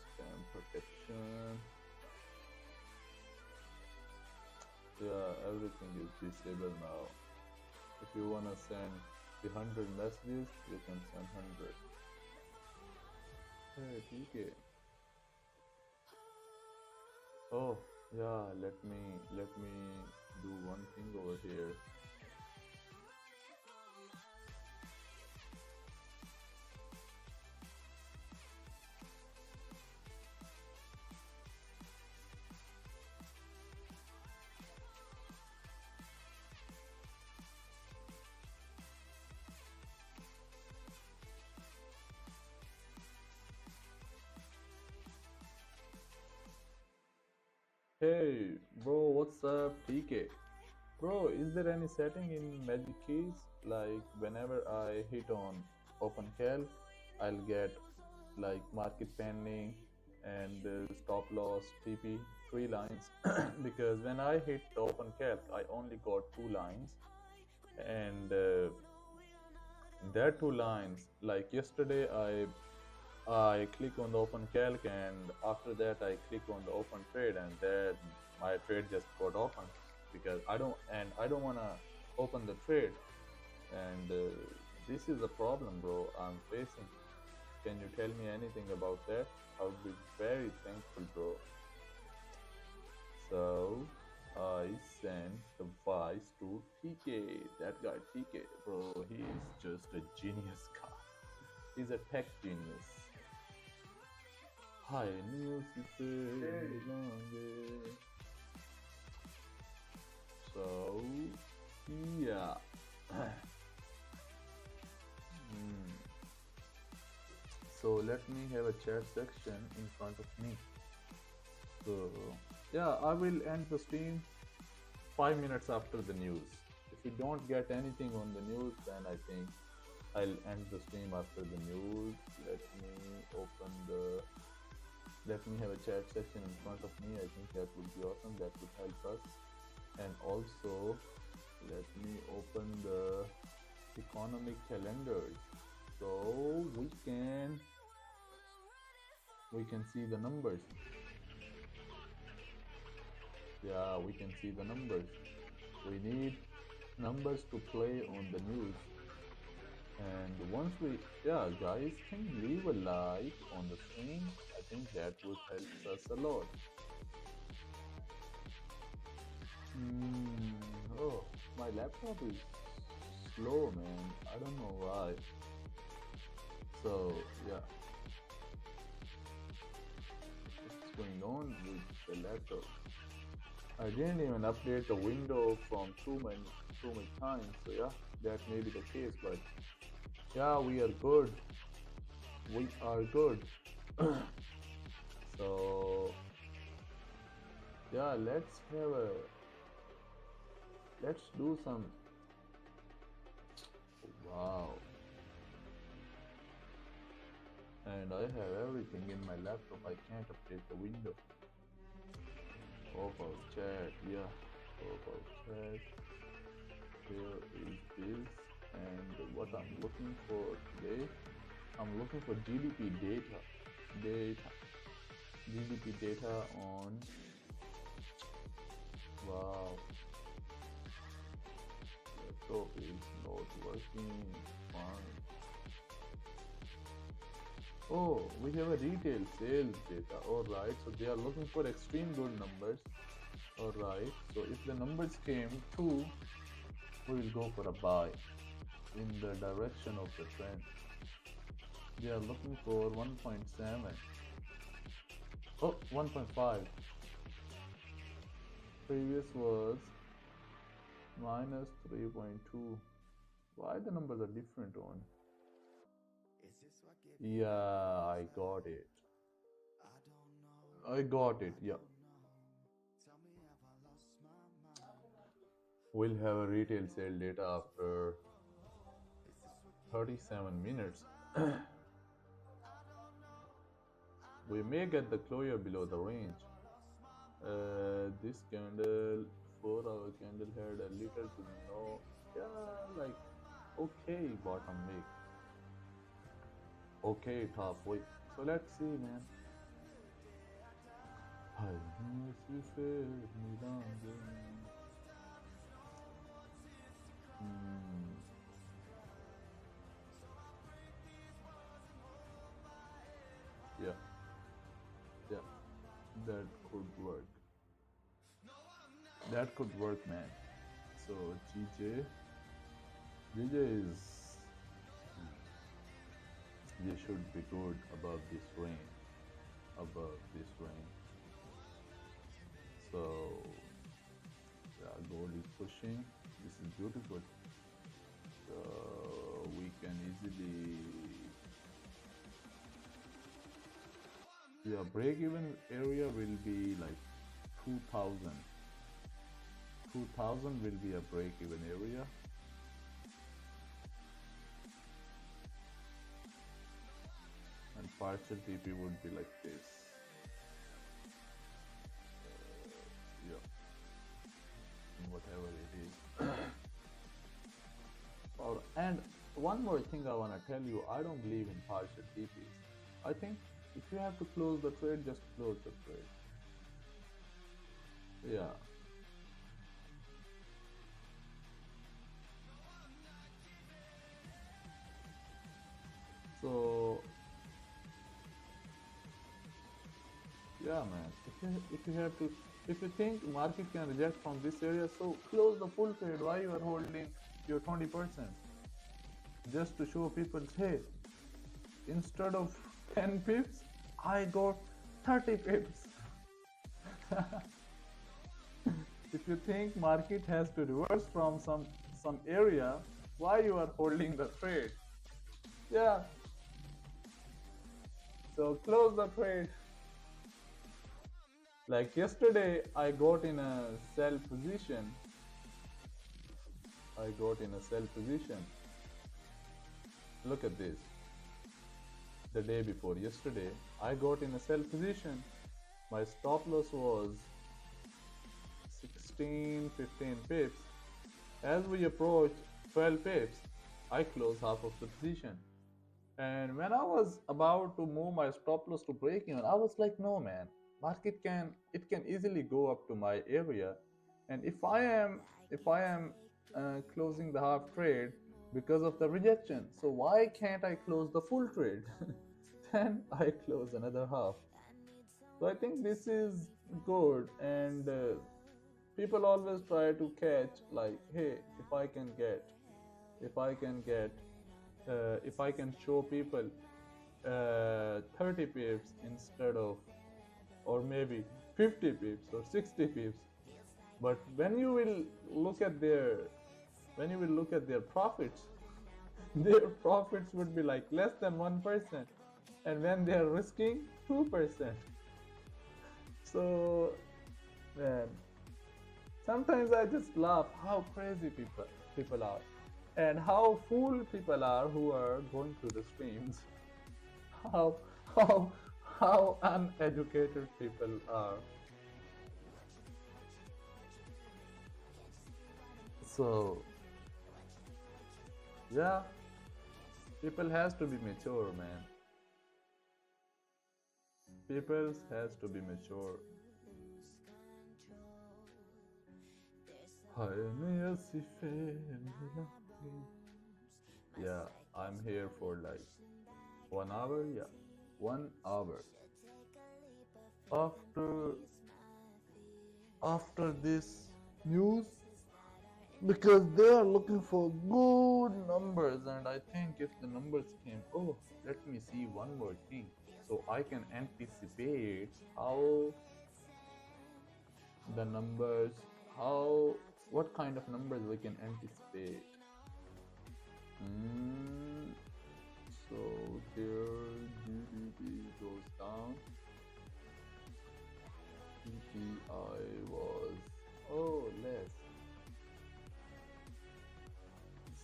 Spam protection. Yeah, everything is disabled now. If you wanna send the 100 messages, you can send 100. Hey, TK. Oh, yeah, let me do one thing over here. Hey, bro, what's up, TK? Bro, is there any setting in Magic Keys? Like, whenever I hit on OpenCalc, I'll get like market pending and stop loss, TP, 3 lines. Because when I hit the OpenCalc, I only got 2 lines. And that 2 lines, like yesterday, I click on the open calc, and after that I click on the open trade, and then my trade just got open because I don't want to open the trade, and this is a problem, bro, I'm facing. Can you tell me anything about that? I would be very thankful, bro. So I sent the vice to TK. That guy TK, bro, he is just a genius guy. He's a tech genius. Hi, news is so yeah. So let me have a chat section in front of me. So yeah, I will end the stream 5 minutes after the news. If you don't get anything on the news, then I think I'll end the stream after the news. Let me have a chat section in front of me. I think that would be awesome. That would help us. And also, let me open the economic calendars so we can see the numbers. Yeah, we can see the numbers. We need numbers to play on the news. And once guys can leave a like on the stream. I think that would help us a lot. Oh, my laptop is slow, man. I don't know why. So yeah, what's going on with the laptop? I didn't even update the window from too many times. So yeah, that may be the case, but yeah, we are good. We are good. So yeah, let's do some. Wow. And I have everything in my laptop. I can't update the window. Pop out chat, yeah. Pop out chat. Here is this, and what I'm looking for today, I'm looking for GDP data. GDP data on. Wow. Laptop is not working fine. Oh, we have a retail sales data. Alright, so they are looking for extreme good numbers. Alright, so if the numbers came true, we will go for a buy in the direction of the trend. They are looking for 1.7. Oh, 1.5. Previous was minus 3.2. Why the numbers are different on? Yeah, I got it. Yeah. We'll have a retail sale data after 37 minutes. We may get the closure below the range. This candle, 4-hour candle had a little to no, like okay bottom wick, okay top wick. So let's see, man. Yeah, that could work. That could work, man. So GJ is, they should be good above this range. So yeah, gold is pushing. This is beautiful. So we can easily, yeah, break-even area will be like 2000. 2000 will be a break-even area. And partial TP would be like this. Yeah, whatever it is. And one more thing I want to tell you, I don't believe in partial TPs. I think if you have to close the trade, just close the trade. Yeah. So yeah, man, if you think market can reject from this area, so close the full trade. Why you are holding your 20%? Just to show people, hey, instead of 10 pips, I got 30 pips. If you think market has to reverse from some area, why you are holding the trade? Yeah. So close the trade. Like yesterday, I got in a sell position. Look at this. The day before yesterday, I got in a sell position. My stop loss was 15 pips. As we approached 12 pips, I closed half of the position. And when I was about to move my stop loss to break even, I was like, no man, market can easily go up to my area. And if I am closing the half trade because of the rejection, so why can't I close the full trade? Then I close another half. So I think this is good, and people always try to catch like, hey, if I can show people 30 pips instead of, or maybe 50 pips or 60 pips, but when you will look at their profits, their profits would be like less than 1%, and when they are risking 2%. So man, sometimes I just laugh how crazy people are, and how fool people are who are going through the streams. How uneducated people are. So yeah, people has to be mature, man. People has to be mature. Yeah, I'm here for like 1 hour. Yeah, 1 hour. After this news, because they are looking for good numbers, and I think if the numbers came, oh, let me see one more thing, so I can anticipate how the numbers, what kind of numbers we can anticipate. So here GBP goes down. CPI was less.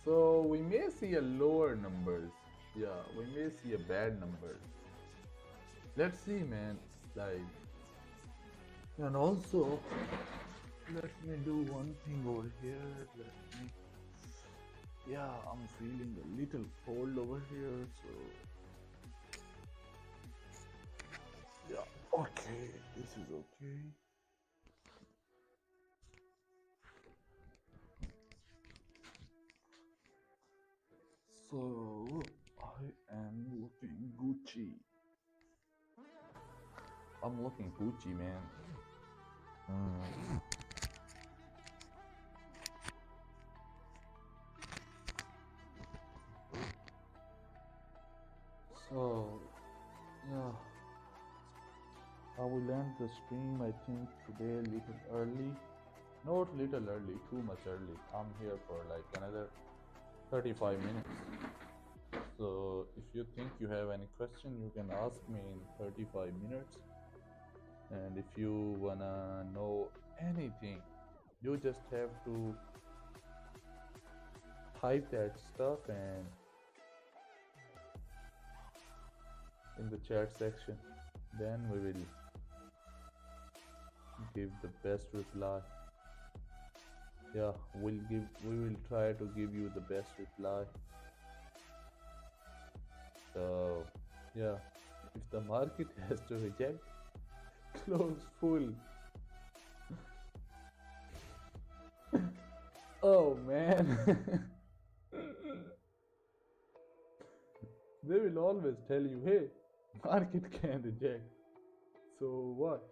So we may see a lower numbers. Yeah, we may see a bad numbers. Let's see, man. Like, and also, let me do one thing over here. Yeah, I'm feeling a little cold over here, so yeah, okay, this is okay. So I am looking Gucci. I'm looking Gucci, man. So yeah, I will end the stream, I think, today a little early. Not little early, too much early. I'm here for like another 35 minutes. So if you think you have any question, you can ask me in 35 minutes. And if you wanna know anything, you just have to type that stuff and in the chat section. Then we will give the best reply. Yeah, we will try to give you the best reply. So yeah, if the market has to reject, close full. Oh man. They will always tell you, hey, market can reject. So what?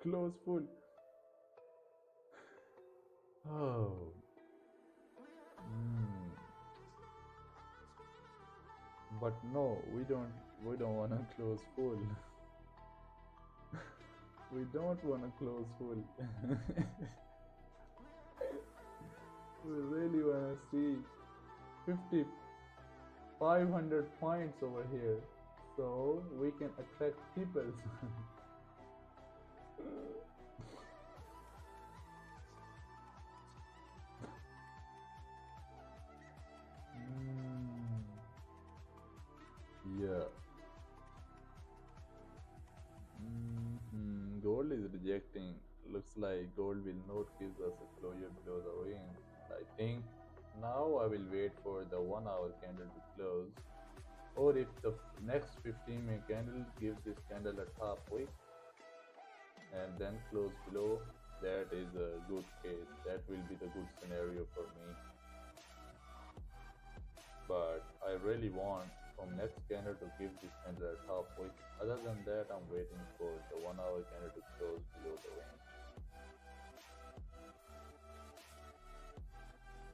Close full. Oh. But no, we don't wanna close full. We don't want to close full. We really want to see 500 points over here so we can attract people. Yeah. Gold is rejecting. Looks like gold will not give us a closure below the range. I think now I will wait for the 1 hour candle to close. Or if the next 15-minute candle gives this candle a top wick and then close below, that is a good case. That will be the good scenario for me. But I really want from next candle to give this candle a top wick. Other than that, I'm waiting for the 1 hour candle to close below the range.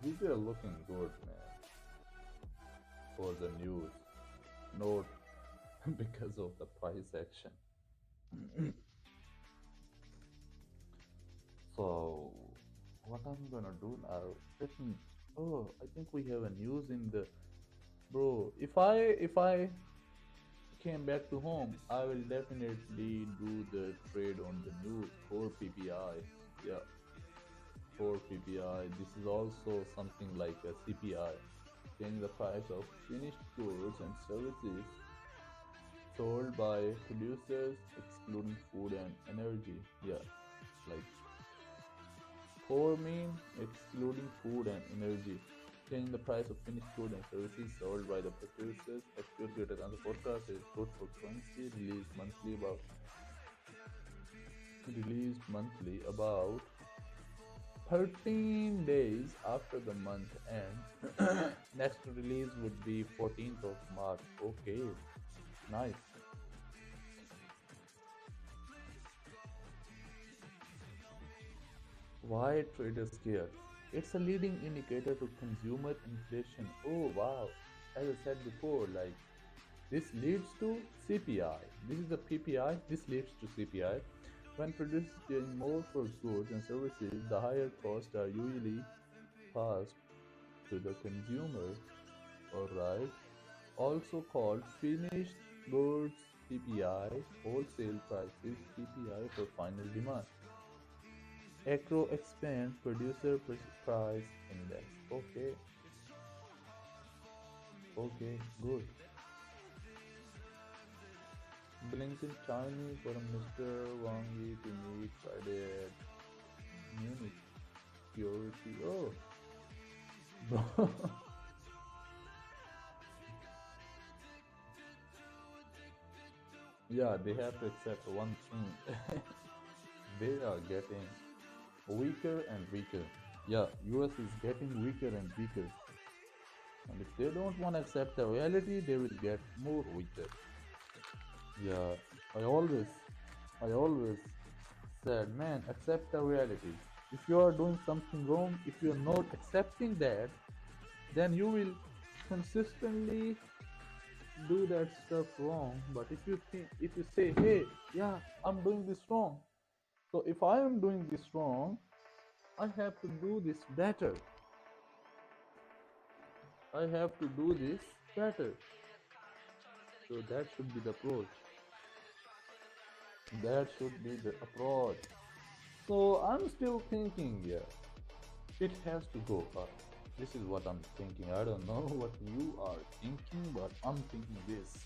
These are looking good, man, for the news, not because of the price action. So what I'm gonna do now, oh, I think we have a news in the, bro, if I came back to home, I will definitely do the trade on the news, 4 PPI. Yeah, 4 PPI. This is also something like a CPI, change the price of finished goods and services sold by producers excluding food and energy. Yeah, like 4 mean excluding food and energy. Change the price of finished goods and services sold by the producers exclude greater than the forecast is good for currency released monthly about 13 days after the month end. Next release would be 14th of March. Okay, nice. Why traders care? It's a leading indicator to consumer inflation. Oh wow, as I said before, like this leads to CPI. This is the PPI, this leads to CPI. When producers change more for goods and services, the higher costs are usually passed to the consumer. Alright. Also called finished goods PPI, wholesale prices PPI for final demand. Acro expand producer price index. Okay. Okay, good. Blinken Chinese for Mr. Wang Yi to meet Friday at Munich. Security. Oh. Yeah, they have to accept one thing. They are getting weaker and weaker. Yeah, US is getting weaker and weaker. And if they don't want to accept the reality, they will get more weaker. Yeah, I always said, man, accept the reality. If you are doing something wrong, if you are not accepting that, then you will consistently do that stuff wrong. But if you say, hey, yeah, I'm doing this wrong, so if I am doing this wrong, I have to do this better. I have to do this better. So that should be the approach. That should be the approach. So I'm still thinking, yeah, it has to go up. This is what I'm thinking. I don't know what you are thinking, but I'm thinking this.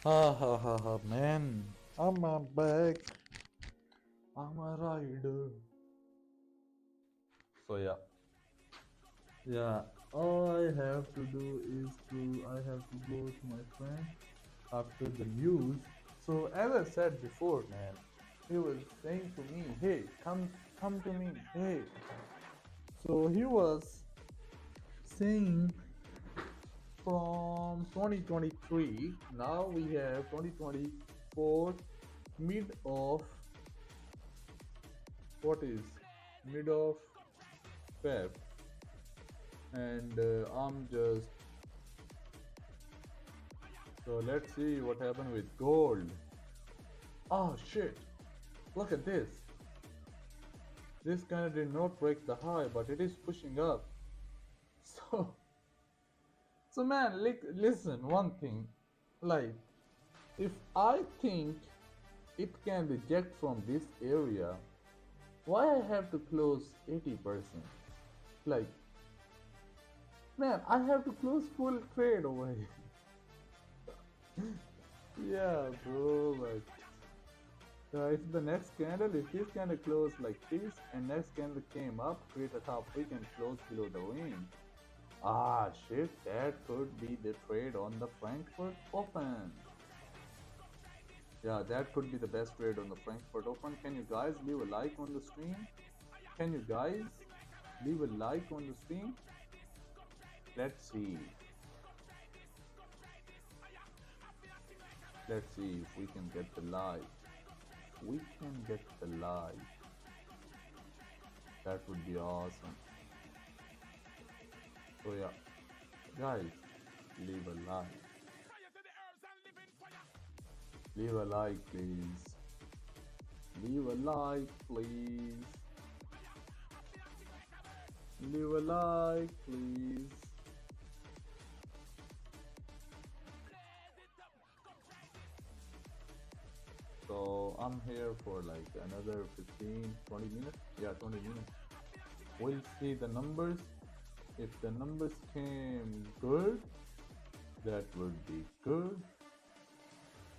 Ha ha ha ha, man. I'm a back. I'm a rider. So yeah. Yeah, all I have to do is I have to go to my friend after the news. So as I said before, man, he was saying to me, "Hey, come to me, hey." So he was saying from 2023, now we have 2024, mid of what is mid of Feb, and I'm just so let's see what happened with gold. Oh shit! Look at this. This kind of did not break the high, but it is pushing up. So, so man, listen. One thing, like, if I think it can reject from this area, why I have to close 80%? Like, man, I have to close full trade over here. Yeah, bro, but if the next candle, if this candle closed like this and next candle came up, create a top wick and close below the range. Ah shit, that could be the trade on the Frankfurt Open. Yeah, that could be the best trade on the Frankfurt Open. Can you guys leave a like on the stream? Can you guys leave a like on the stream? Let's see. Let's see if we can get the like. We can get the like. That would be awesome. So yeah, guys, leave a like. Leave a like, please. Leave a like, please. Leave a like, please. So I'm here for like another 15-20 minutes. Yeah, 20 minutes. We'll see the numbers. If the numbers came good, that would be good.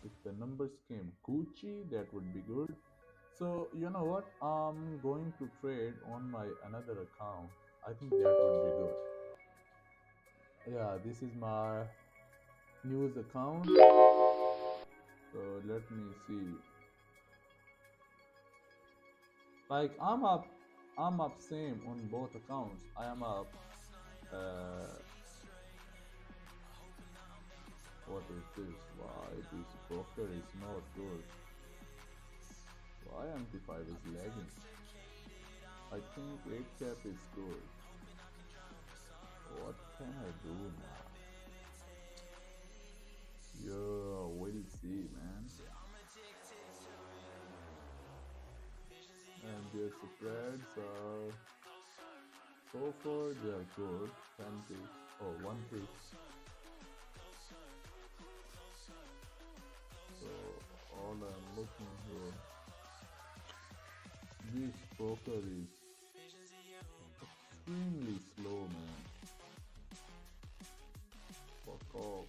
If the numbers came Gucci, that would be good. So you know what? I'm going to trade on my another account. I think that would be good. Yeah, this is my news account. So let me see. Like I'm up same on both accounts. I am up. What is this? Why this broker is not good? Why MT5 is lagging? I think 8 cap is good. What can I do now? Yeah, we'll see, man. And their spreads are so far they are good. 10 ticks. Oh, 1 tick. So all I'm looking here, this broker is extremely slow, man. Fuck off.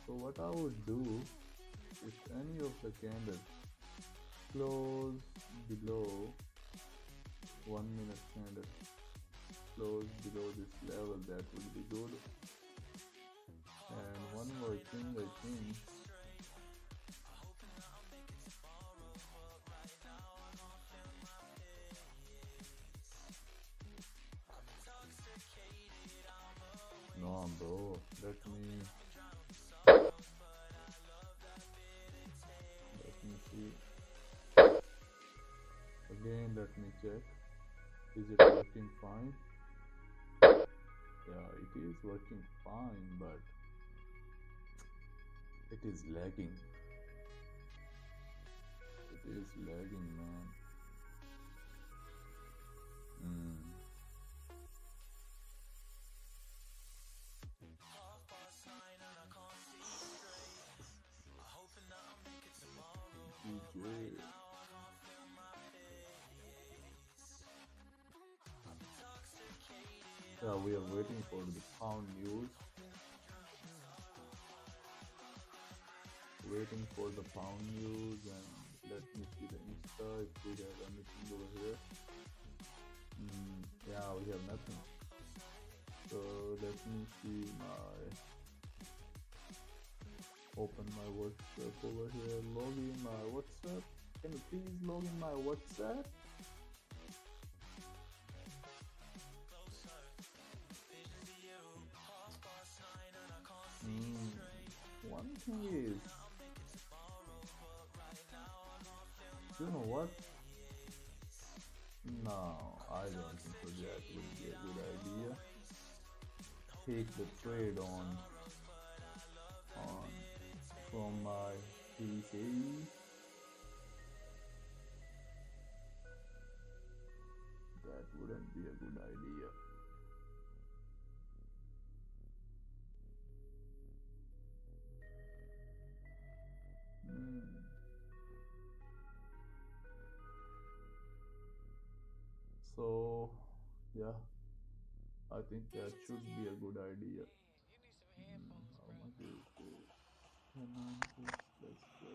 So what I would do, if any of the candles close below 1 minute candle, close below this level, that would be good. And one more thing, I think no, bro, let me see again. Let me check, is it working fine? Yeah, it is working fine, but it is lagging. It is lagging, man. DJ. Yeah, we are waiting for the pound news. waiting for the pound news, and let me see the Insta if we have anything over here. Yeah, we have nothing. So let me see open my WhatsApp over here, log in my WhatsApp. Can you please log in my WhatsApp? One thing is, you know what? No, I don't think so that would be a good idea. Take the trade on from my PC. That wouldn't be a good idea. So yeah, I think that should be a good idea. How much is this? 10 let's go.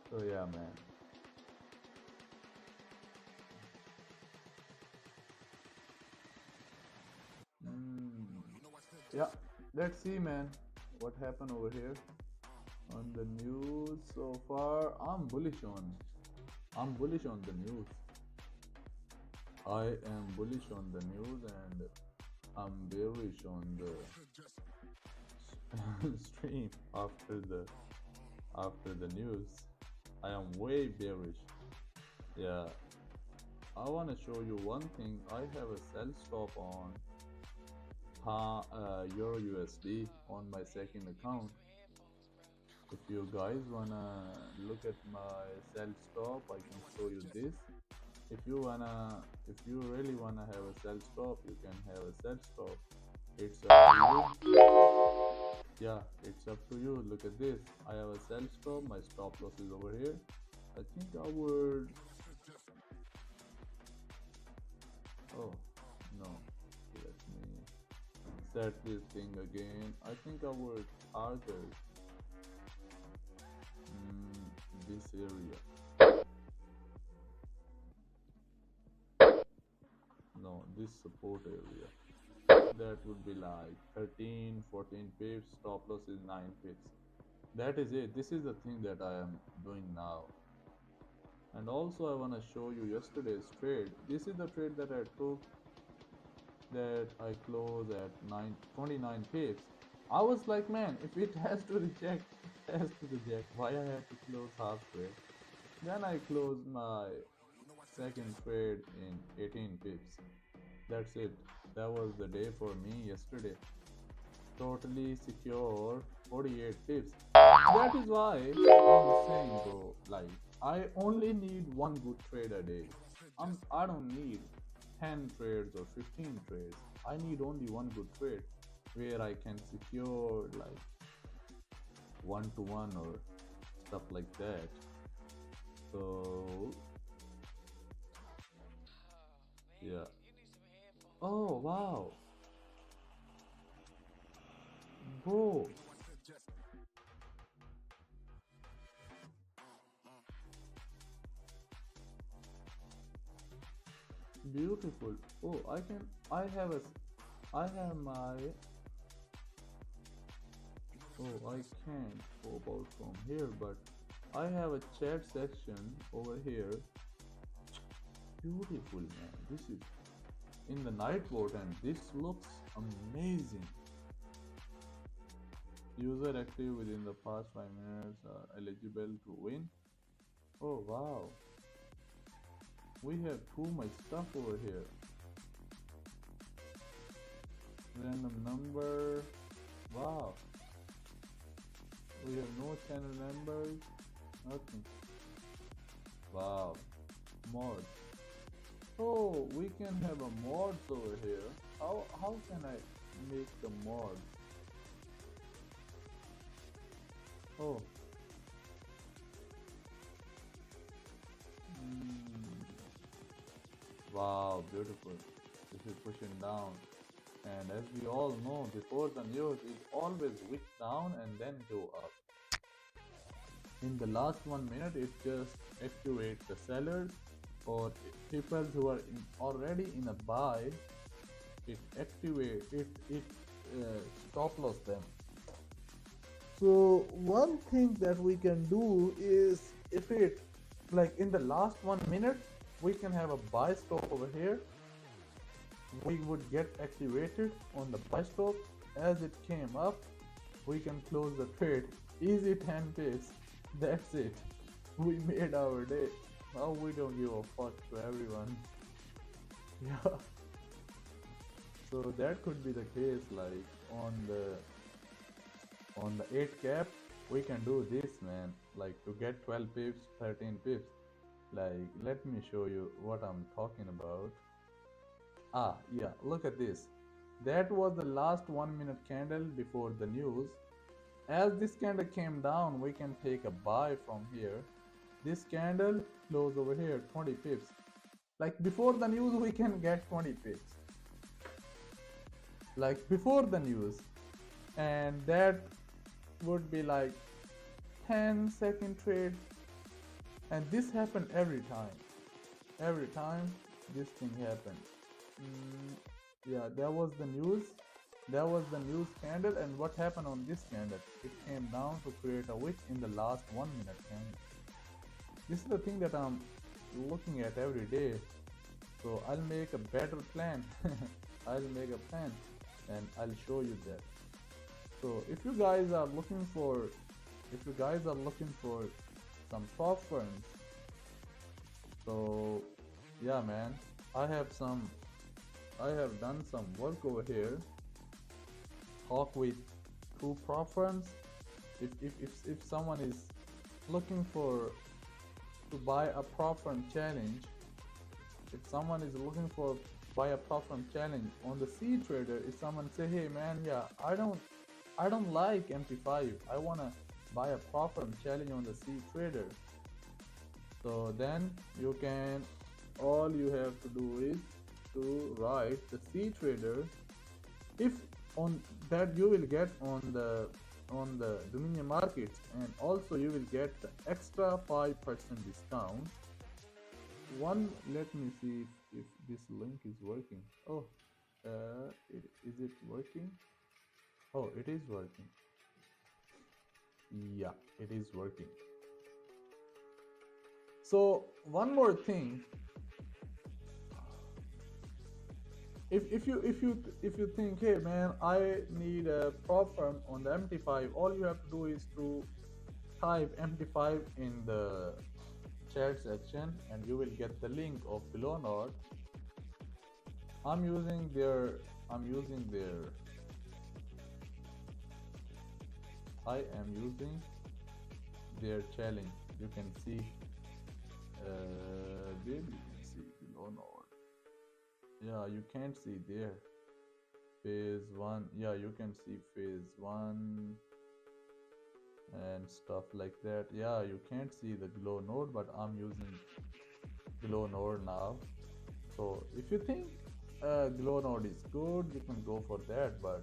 So yeah, man. Yeah, let's see, man, what happened over here on the news so far. I'm bullish on the news. I am bullish on the news, and I'm bearish on the stream after the news. I am way bearish. Yeah, I want to show you one thing. I have a sell stop on EURUSD on my second account. If you guys wanna look at my sell stop, I can show you this. If you really wanna have a sell stop, you can have a sell stop. It's up to you. Yeah, it's up to you. Look at this. I have a sell stop. My stop loss is over here. I think I would. Oh no. Let me set this thing again. I think I would target this area. No, this support area. That would be like 13, 14 pips. Stop loss is 9 pips. That is it. This is the thing that I am doing now. And also I want to show you yesterday's trade. This is the trade that I took, that I closed at 29 pips. I was like, man, if it has to reject, it has to reject. Why I have to close half trade? Then I closed my second trade in 18 pips. That's it. That was the day for me yesterday. Totally secure 48 pips. That is why I'm saying, bro, like, I only need one good trade a day. I don't need 10 trades or 15 trades. I need only one good trade where I can secure like 1-to-1 or stuff like that. So yeah. Oh wow, bro. Beautiful. Oh, I have my. Oh, I can't pop out from here, but I have a chat section over here. Beautiful, man. This is in the night mode, and this looks amazing. User active within the past 5 minutes are eligible to win. Oh wow. We have too much stuff over here. Random number. Wow. We have no channel members. Nothing. Wow. Mods. Oh, we can have a mods over here. How can I make the mods? Oh. Wow, beautiful. This is pushing down. And as we all know, before the news is always wick down and then go up. In the last 1 minute, it just activates the sellers or people who are already in a buy. It activates it stop loss them. So one thing that we can do is, if it like in the last 1 minute, we can have a buy stop over here. We would get activated on the buy stop. As it came up, we can close the trade. Easy 10 pips. That's it. We made our day. Now we don't give a fuck to everyone. Yeah. So that could be the case, like on the 8 cap, we can do this, man. Like to get 12 pips, 13 pips. Like, let me show you what I'm talking about. Ah, yeah, look at this. That was the last 1 minute candle before the news. As this candle came down, we can take a buy from here. This candle close over here, 20 pips. Like before the news, we can get 20 pips. Like before the news. And that would be like 10-second trade. And this happened every time. Every time this thing happened. Yeah, that was the news. That was the news candle, and what happened on this candle? It came down to create a wick in the last 1 minute candle. This is the thing that I'm looking at every day. So I'll make a better plan. I'll make a plan and I'll show you that. So if you guys are looking for some prop firms, so yeah, man, I have done some work over here. Talk with 2 prop firms. If someone is looking to buy a prop firm challenge, if someone is looking for buy a prop firm challenge on the C trader, if someone say, hey man, yeah, I don't like MP5, I wanna buy a prop firm challenge on the C trader, so then you can, all you have to do is to write the C trader. If on that, you will get on the Dominion markets, and also you will get the extra 5% discount. Let me see if this link is working. Oh, is it working? Oh, it is working. Yeah, it is working. So one more thing. If you think, hey man, I need a prop firm on the MT5, all you have to do is to type MT5 in the chat section, and you will get the link of Glonord. I am using their challenge. You can see there you can see Glonord. Yeah, you can't see there. Phase 1. Yeah, you can see phase 1 and stuff like that. Yeah, you can't see the glow node, but I'm using glow node now. So if you think glow node is good, you can go for that. But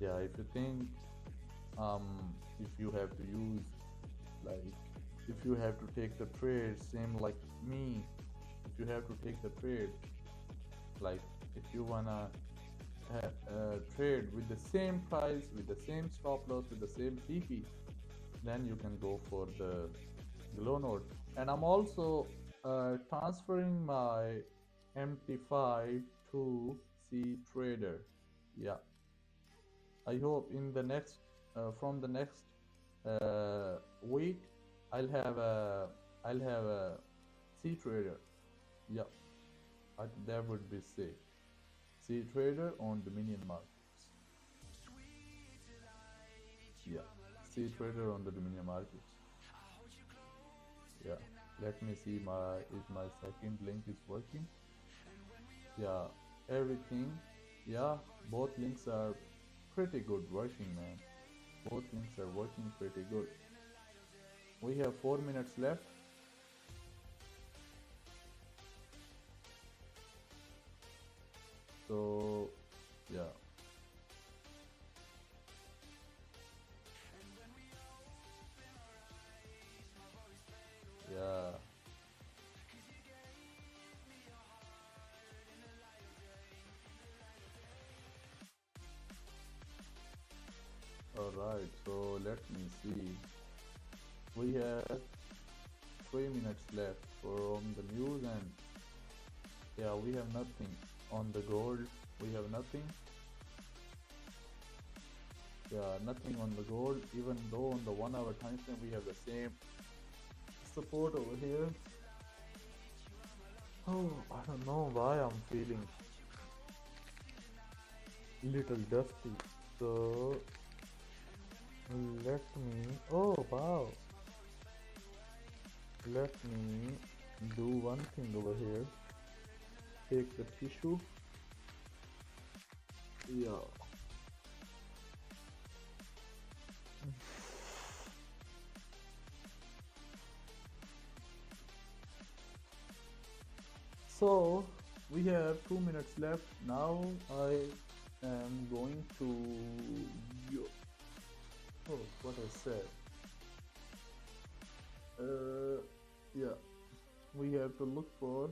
yeah, if you think if you have to use, like, if you have to take the trade, same like me, if you have to take the trade, like if you wanna trade with the same price, with the same stop loss, with the same TP, then you can go for the glow node. And I'm also transferring my MT5 to C trader. Yeah, I hope in the next from the next week I'll have a C trader. Yeah, that would be safe. C trader on Dominion markets. Yeah, C trader on the Dominion markets. Yeah. Let me see if my second link is working. Yeah, everything. Yeah, both links are pretty good working, man. Both links are working pretty good. We have 4 minutes left. So yeah. Yeah. Alright, so let me see. We have 3 minutes left from the news, and yeah, we have nothing. On the gold, we have nothing. Yeah, nothing on the gold, even though on the 1 hour time frame we have the same support over here. Oh, I don't know why I'm feeling little dusty. So let me, oh wow, let me do one thing over here. Take the tissue. Yeah. So we have 2 minutes left. Now I am going to oh, what I said. Yeah, we have to look for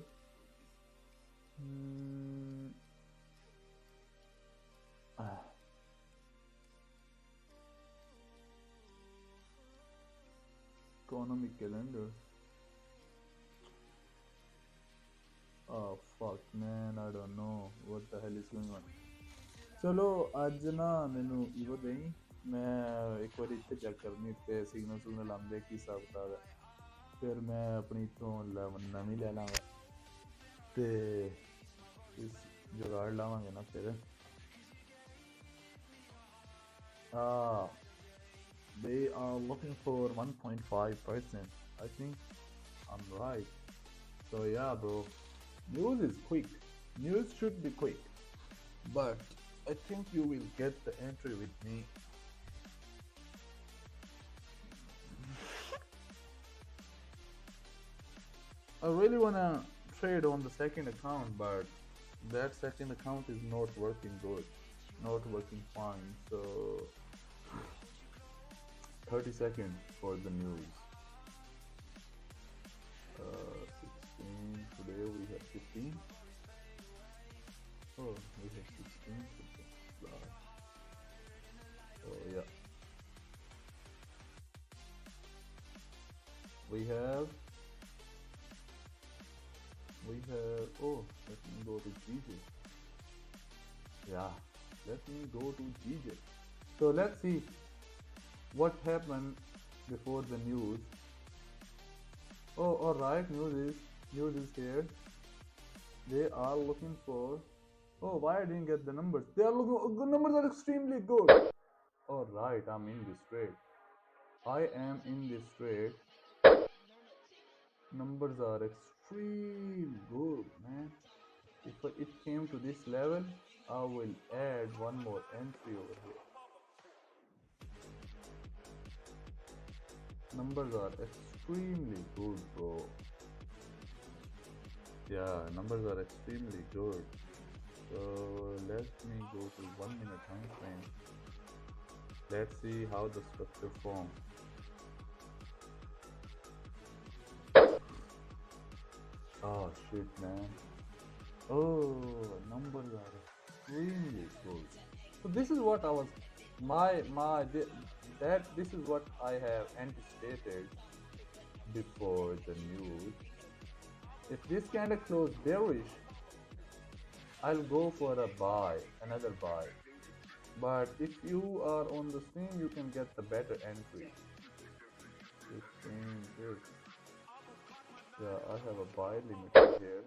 economic calendar. Oh fuck man, I don't know what the hell is going on. चलो आज ना मैनू इवो दें, मैं एक बार इत्थे check करनी पे सिग्नल आंदे की हिसाब किताब है, फिर मैं अपनी तो नवी ले लांगा ते इस जुगाड़ लावांगे ना फिर. They are looking for 1.5%. I think I'm right. So yeah bro, news is quick. News should be quick, but I think you will get the entry with me. I really wanna trade on the second account, but that second account is not working good, not working fine. So 30 seconds for the news. 16, today we have 15. Oh, we have 16. Oh yeah. We have, oh, let me go to GJ. Yeah, let me go to GJ. So let's see what happened before the news. Oh, alright, news is here. They are looking for, oh, why I didn't get the numbers? They are looking, the numbers are extremely good. Alright, I'm in this trade. I am in this trade. Numbers are extremely good, man. If it came to this level, I will add one more entry over here. Numbers are extremely good, bro. Yeah, numbers are extremely good. So let me go to 1 minute time frame. Let's see how the structure forms. Oh shit, man. Oh, numbers are extremely good. So this is what I was, this is what I have anticipated before the news. If this candle close bearish, I'll go for a buy, another buy. But if you are on the stream, you can get the better entry. 15 this. Yeah, I have a buy limit here.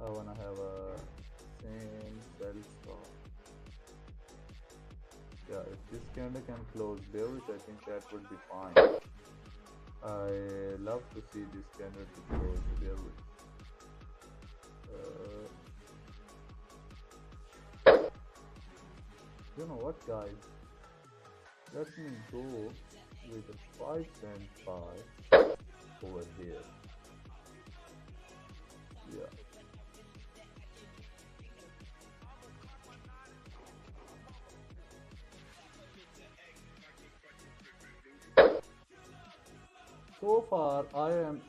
I wanna have a same sell stop. Yeah, if this candle can close bearish, I think that would be fine. I love to see this candle to close bearish. You know what, guys? Let me go with a 5-cent buy over here. Yeah. So far, I am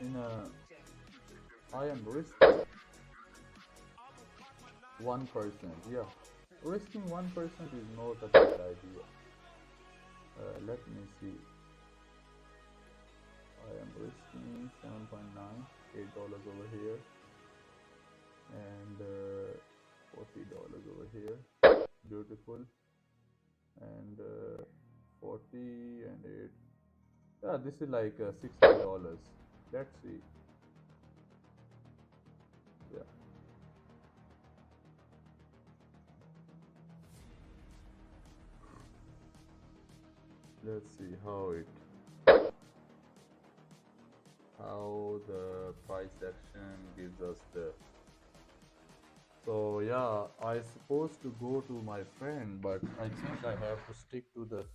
risking 1%. Yeah, risking 1% is not a bad idea. Let me see. I am risking 7.9, $8 over here, and $40 over here. Beautiful. And 40 and 8. Yeah, this is like $60. Let's see. Yeah. Let's see how the price action gives us the. So yeah, I supposed to go to my friend, but I think I have to stick to the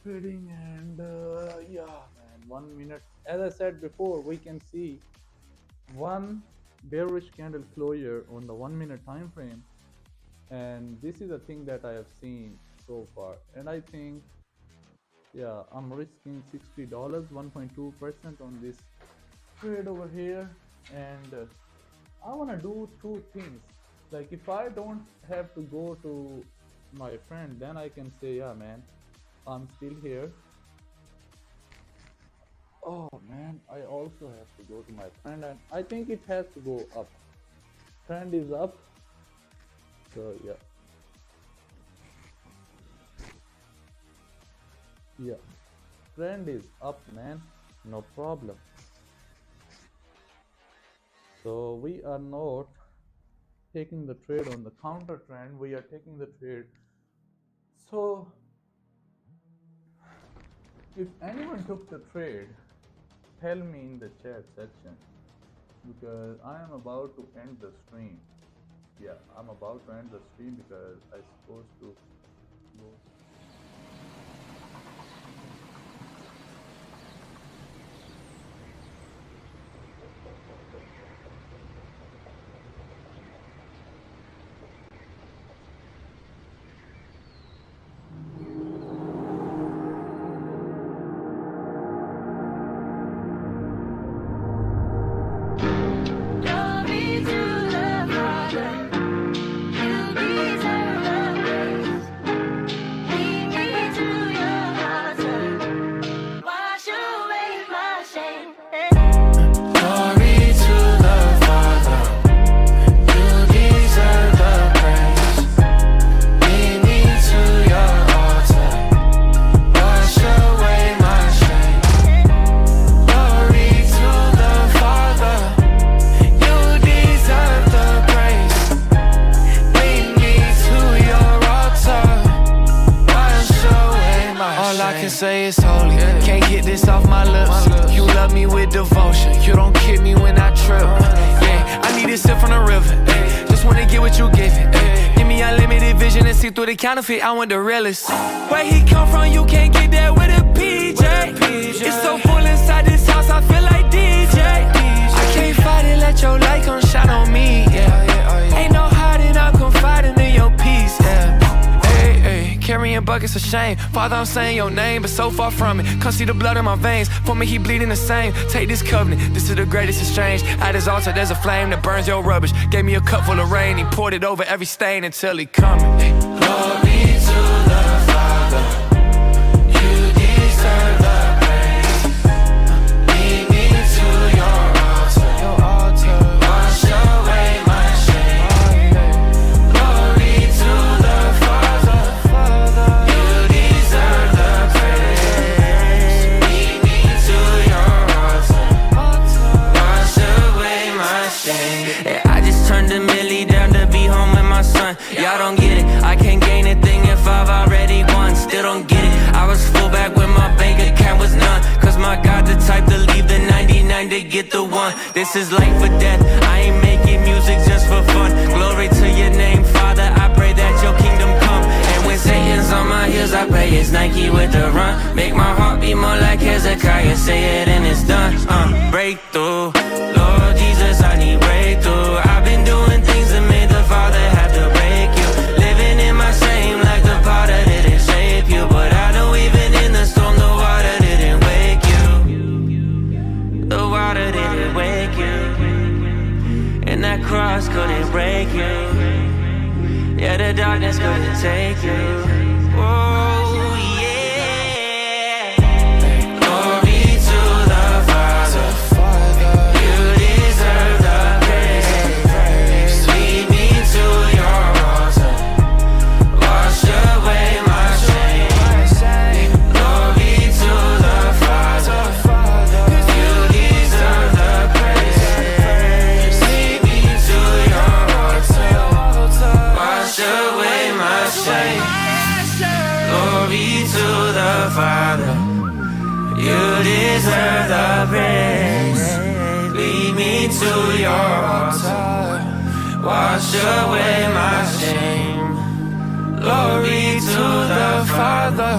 trading. And yeah, man, 1 minute. As I said before, we can see one bearish candle closure on the 1 minute time frame, and this is a thing that I have seen so far. And I think, yeah, I'm risking $60, 1.2% on this trade over here. And I want to do two things. Like, if I don't have to go to my friend, then I can say, yeah, man, I'm still here. Oh man, I also have to go to my friend, and I think it has to go up. Trend is up. So yeah. Yeah, trend is up, man, no problem. So we are not taking the trade on the counter trend, we are taking the trade. So if anyone took the trade, tell me in the chat section, because I am about to end the stream. Yeah, I'm about to end the stream because I'm supposed to go. Glory to the Father, you deserve the praise. Lead me to your altar, wash away my shame. Glory to the Father, you deserve the praise. Lead me to your altar, wash away my shame. Glory to the Father, you deserve the praise. Lead me to your altar, wash away my shame. All I can say is holy, can't get this off my lips. You love me with devotion, you don't kick me when I trip. Yeah, I need a sip from the river, just wanna get what you giving. Give me unlimited vision and see through the counterfeit, I want the realest. Where he come from, you can't get that with a PJ. It's so full inside this house, I feel like DJ. I can't fight it, let your light come shine on me, yeah. Ain't no hiding, I'm confiding in your peace, yeah. Hey, carrying buckets of shame. Father, I'm saying your name, but so far from it. Come see the blood in my veins. For me, he bleeding the same. Take this covenant, this is the greatest exchange. At his altar, there's a flame that burns your rubbish. Gave me a cup full of rain, he poured it over every stain until he coming. Glory to the Father, you deserve the praise. Lead me to your altar, wash away my shame. Glory to the Father, you deserve the praise. Lead me to your altar, wash away my shame. Yeah, I just turned a milli down to be home with my son. Y'all don't get it, I can't gain a thing if I've already won. still don't get it. I was full back when my bank account was none. Cause my God the type to leave the 99 to get the one. This is life or death, I ain't making music just for fun. Glory to your name, Father, I pray that your kingdom come. And when Satan's on my heels, I pray it's Nike with the run. Make my heart beat more like Hezekiah, say it and it's done. Breakthrough, Lord Jesus, I need breakthrough. I've been doing things that made the Father have to break you. Living in my shame like the potter didn't shape you. But I know even in the storm, the water didn't wake you. The water didn't wake you. And that cross couldn't break you. Yeah, the darkness couldn't take you. Oh, yeah. Glory to the Father. You deserve the praise. Lead me to your altar. Wash away my shame. Glory to the Father. You deserve the praise. Lead me to your altar. Wash away my shame. Glory to the Father. You deserve the praise. Lead me to your altar. Wash away my shame. Glory to the Father.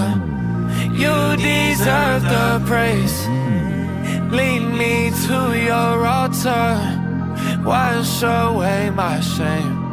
You deserve the praise. Lead me to your altar. Wash away my shame.